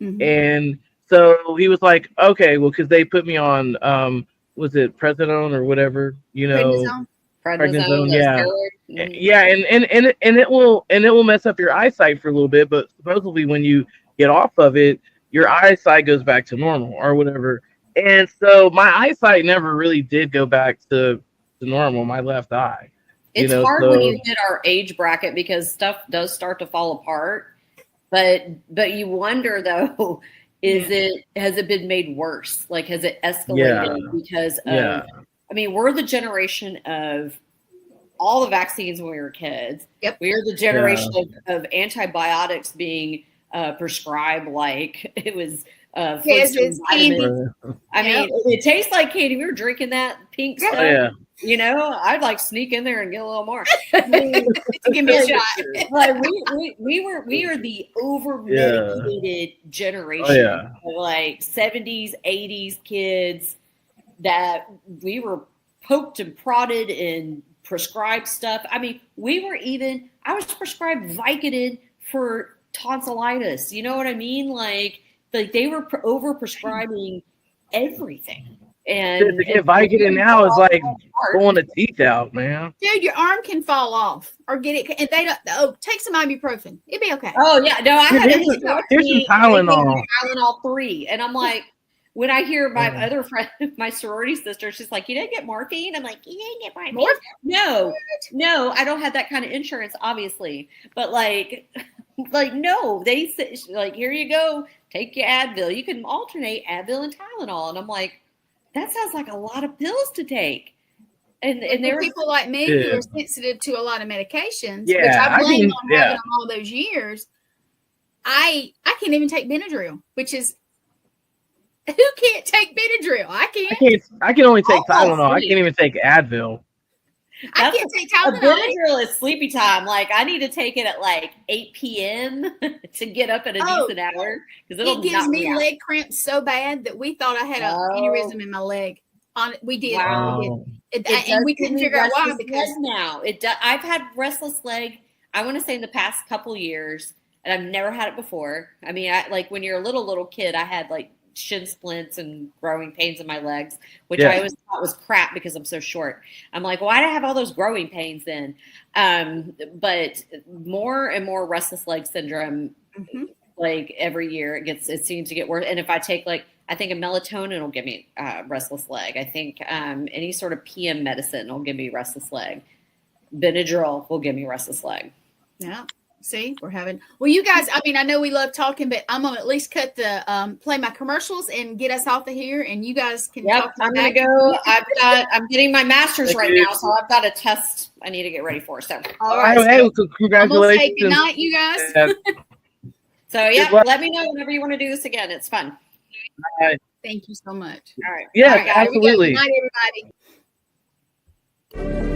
[SPEAKER 1] And so he was like, okay, well, because they put me on, was it prednisone or whatever, you know, prednisone, and it will mess up your eyesight for a little bit, but supposedly when you get off of it, your eyesight goes back to normal or whatever. And so my eyesight never really did go back to normal, my left eye.
[SPEAKER 2] It's hard when you hit our age bracket because stuff does start to fall apart. But you wonder though, has it been made worse? Like, has it escalated because of, I mean, we're the generation of all the vaccines when we were kids.
[SPEAKER 3] Yep.
[SPEAKER 2] We are the generation of antibiotics being prescribed like it was
[SPEAKER 3] it's candy.
[SPEAKER 2] I mean, it tastes like candy. We were drinking that pink stuff. You know, I'd like sneak in there and get a little more.
[SPEAKER 3] Give me a shot.
[SPEAKER 2] Like we are the over medicated generation of like 70s, 80s kids that we were poked and prodded and prescribed stuff. I mean, I was prescribed Vicodin for tonsillitis. You know what I mean? Like they were over prescribing everything. And
[SPEAKER 1] to get Vicodin now is like pulling the teeth out, man.
[SPEAKER 3] Dude, your arm can fall off or get it, and they don't. Oh, take some ibuprofen. It'd be okay.
[SPEAKER 2] Oh yeah, no, I had
[SPEAKER 1] here's some Tylenol.
[SPEAKER 2] Tylenol 3, and I'm like, when I hear my other friend, my sorority sister, she's like, "You didn't get morphine." I'm like, "You didn't get morphine?" No, I don't have that kind of insurance, obviously. But like no, they say like, "Here you go, take your Advil. You can alternate Advil and Tylenol," and I'm like. That sounds like a lot of pills to take. And there are
[SPEAKER 3] people like me who are sensitive to a lot of medications, which I blame on having them all those years. I can't even take Benadryl, which is who can't take Benadryl? I can't.
[SPEAKER 1] I can only take Tylenol. I can't even take Advil.
[SPEAKER 3] I can't take
[SPEAKER 2] A
[SPEAKER 3] Tylenol.
[SPEAKER 2] Benadryl is sleepy time. Like I need to take it at like 8 p.m. to get up at a decent hour because
[SPEAKER 3] it gives me leg cramps so bad that we thought I had an aneurysm in my leg. We did.
[SPEAKER 1] Wow.
[SPEAKER 3] And we couldn't figure out why because
[SPEAKER 2] now I've had restless leg. I want to say in the past couple years, and I've never had it before. I mean, like when you're a little kid, I had like shin splints and growing pains in my legs, which I always thought was crap because I'm so short. I'm like, why do I have all those growing pains then? But more and more restless leg syndrome, like every year it seems to get worse. And if I take I think a melatonin will give me restless leg. I think any sort of PM medicine will give me restless leg. Benadryl will give me restless leg.
[SPEAKER 3] Yeah. See, well, you guys, I mean, I know we love talking, but I'm going to at least cut play my commercials and get us off of here. And you guys can talk.
[SPEAKER 2] I'm going to go. I'm getting my master's right now. So I've got a test I need to get ready for. So,
[SPEAKER 3] all right.
[SPEAKER 1] Hey, so congratulations.
[SPEAKER 3] Say good night, you guys.
[SPEAKER 2] So, let me know whenever you want to do this again. It's fun.
[SPEAKER 1] Bye.
[SPEAKER 3] Thank you so much.
[SPEAKER 2] All right.
[SPEAKER 1] Yeah,
[SPEAKER 3] all right,
[SPEAKER 1] absolutely.
[SPEAKER 3] Good night, everybody.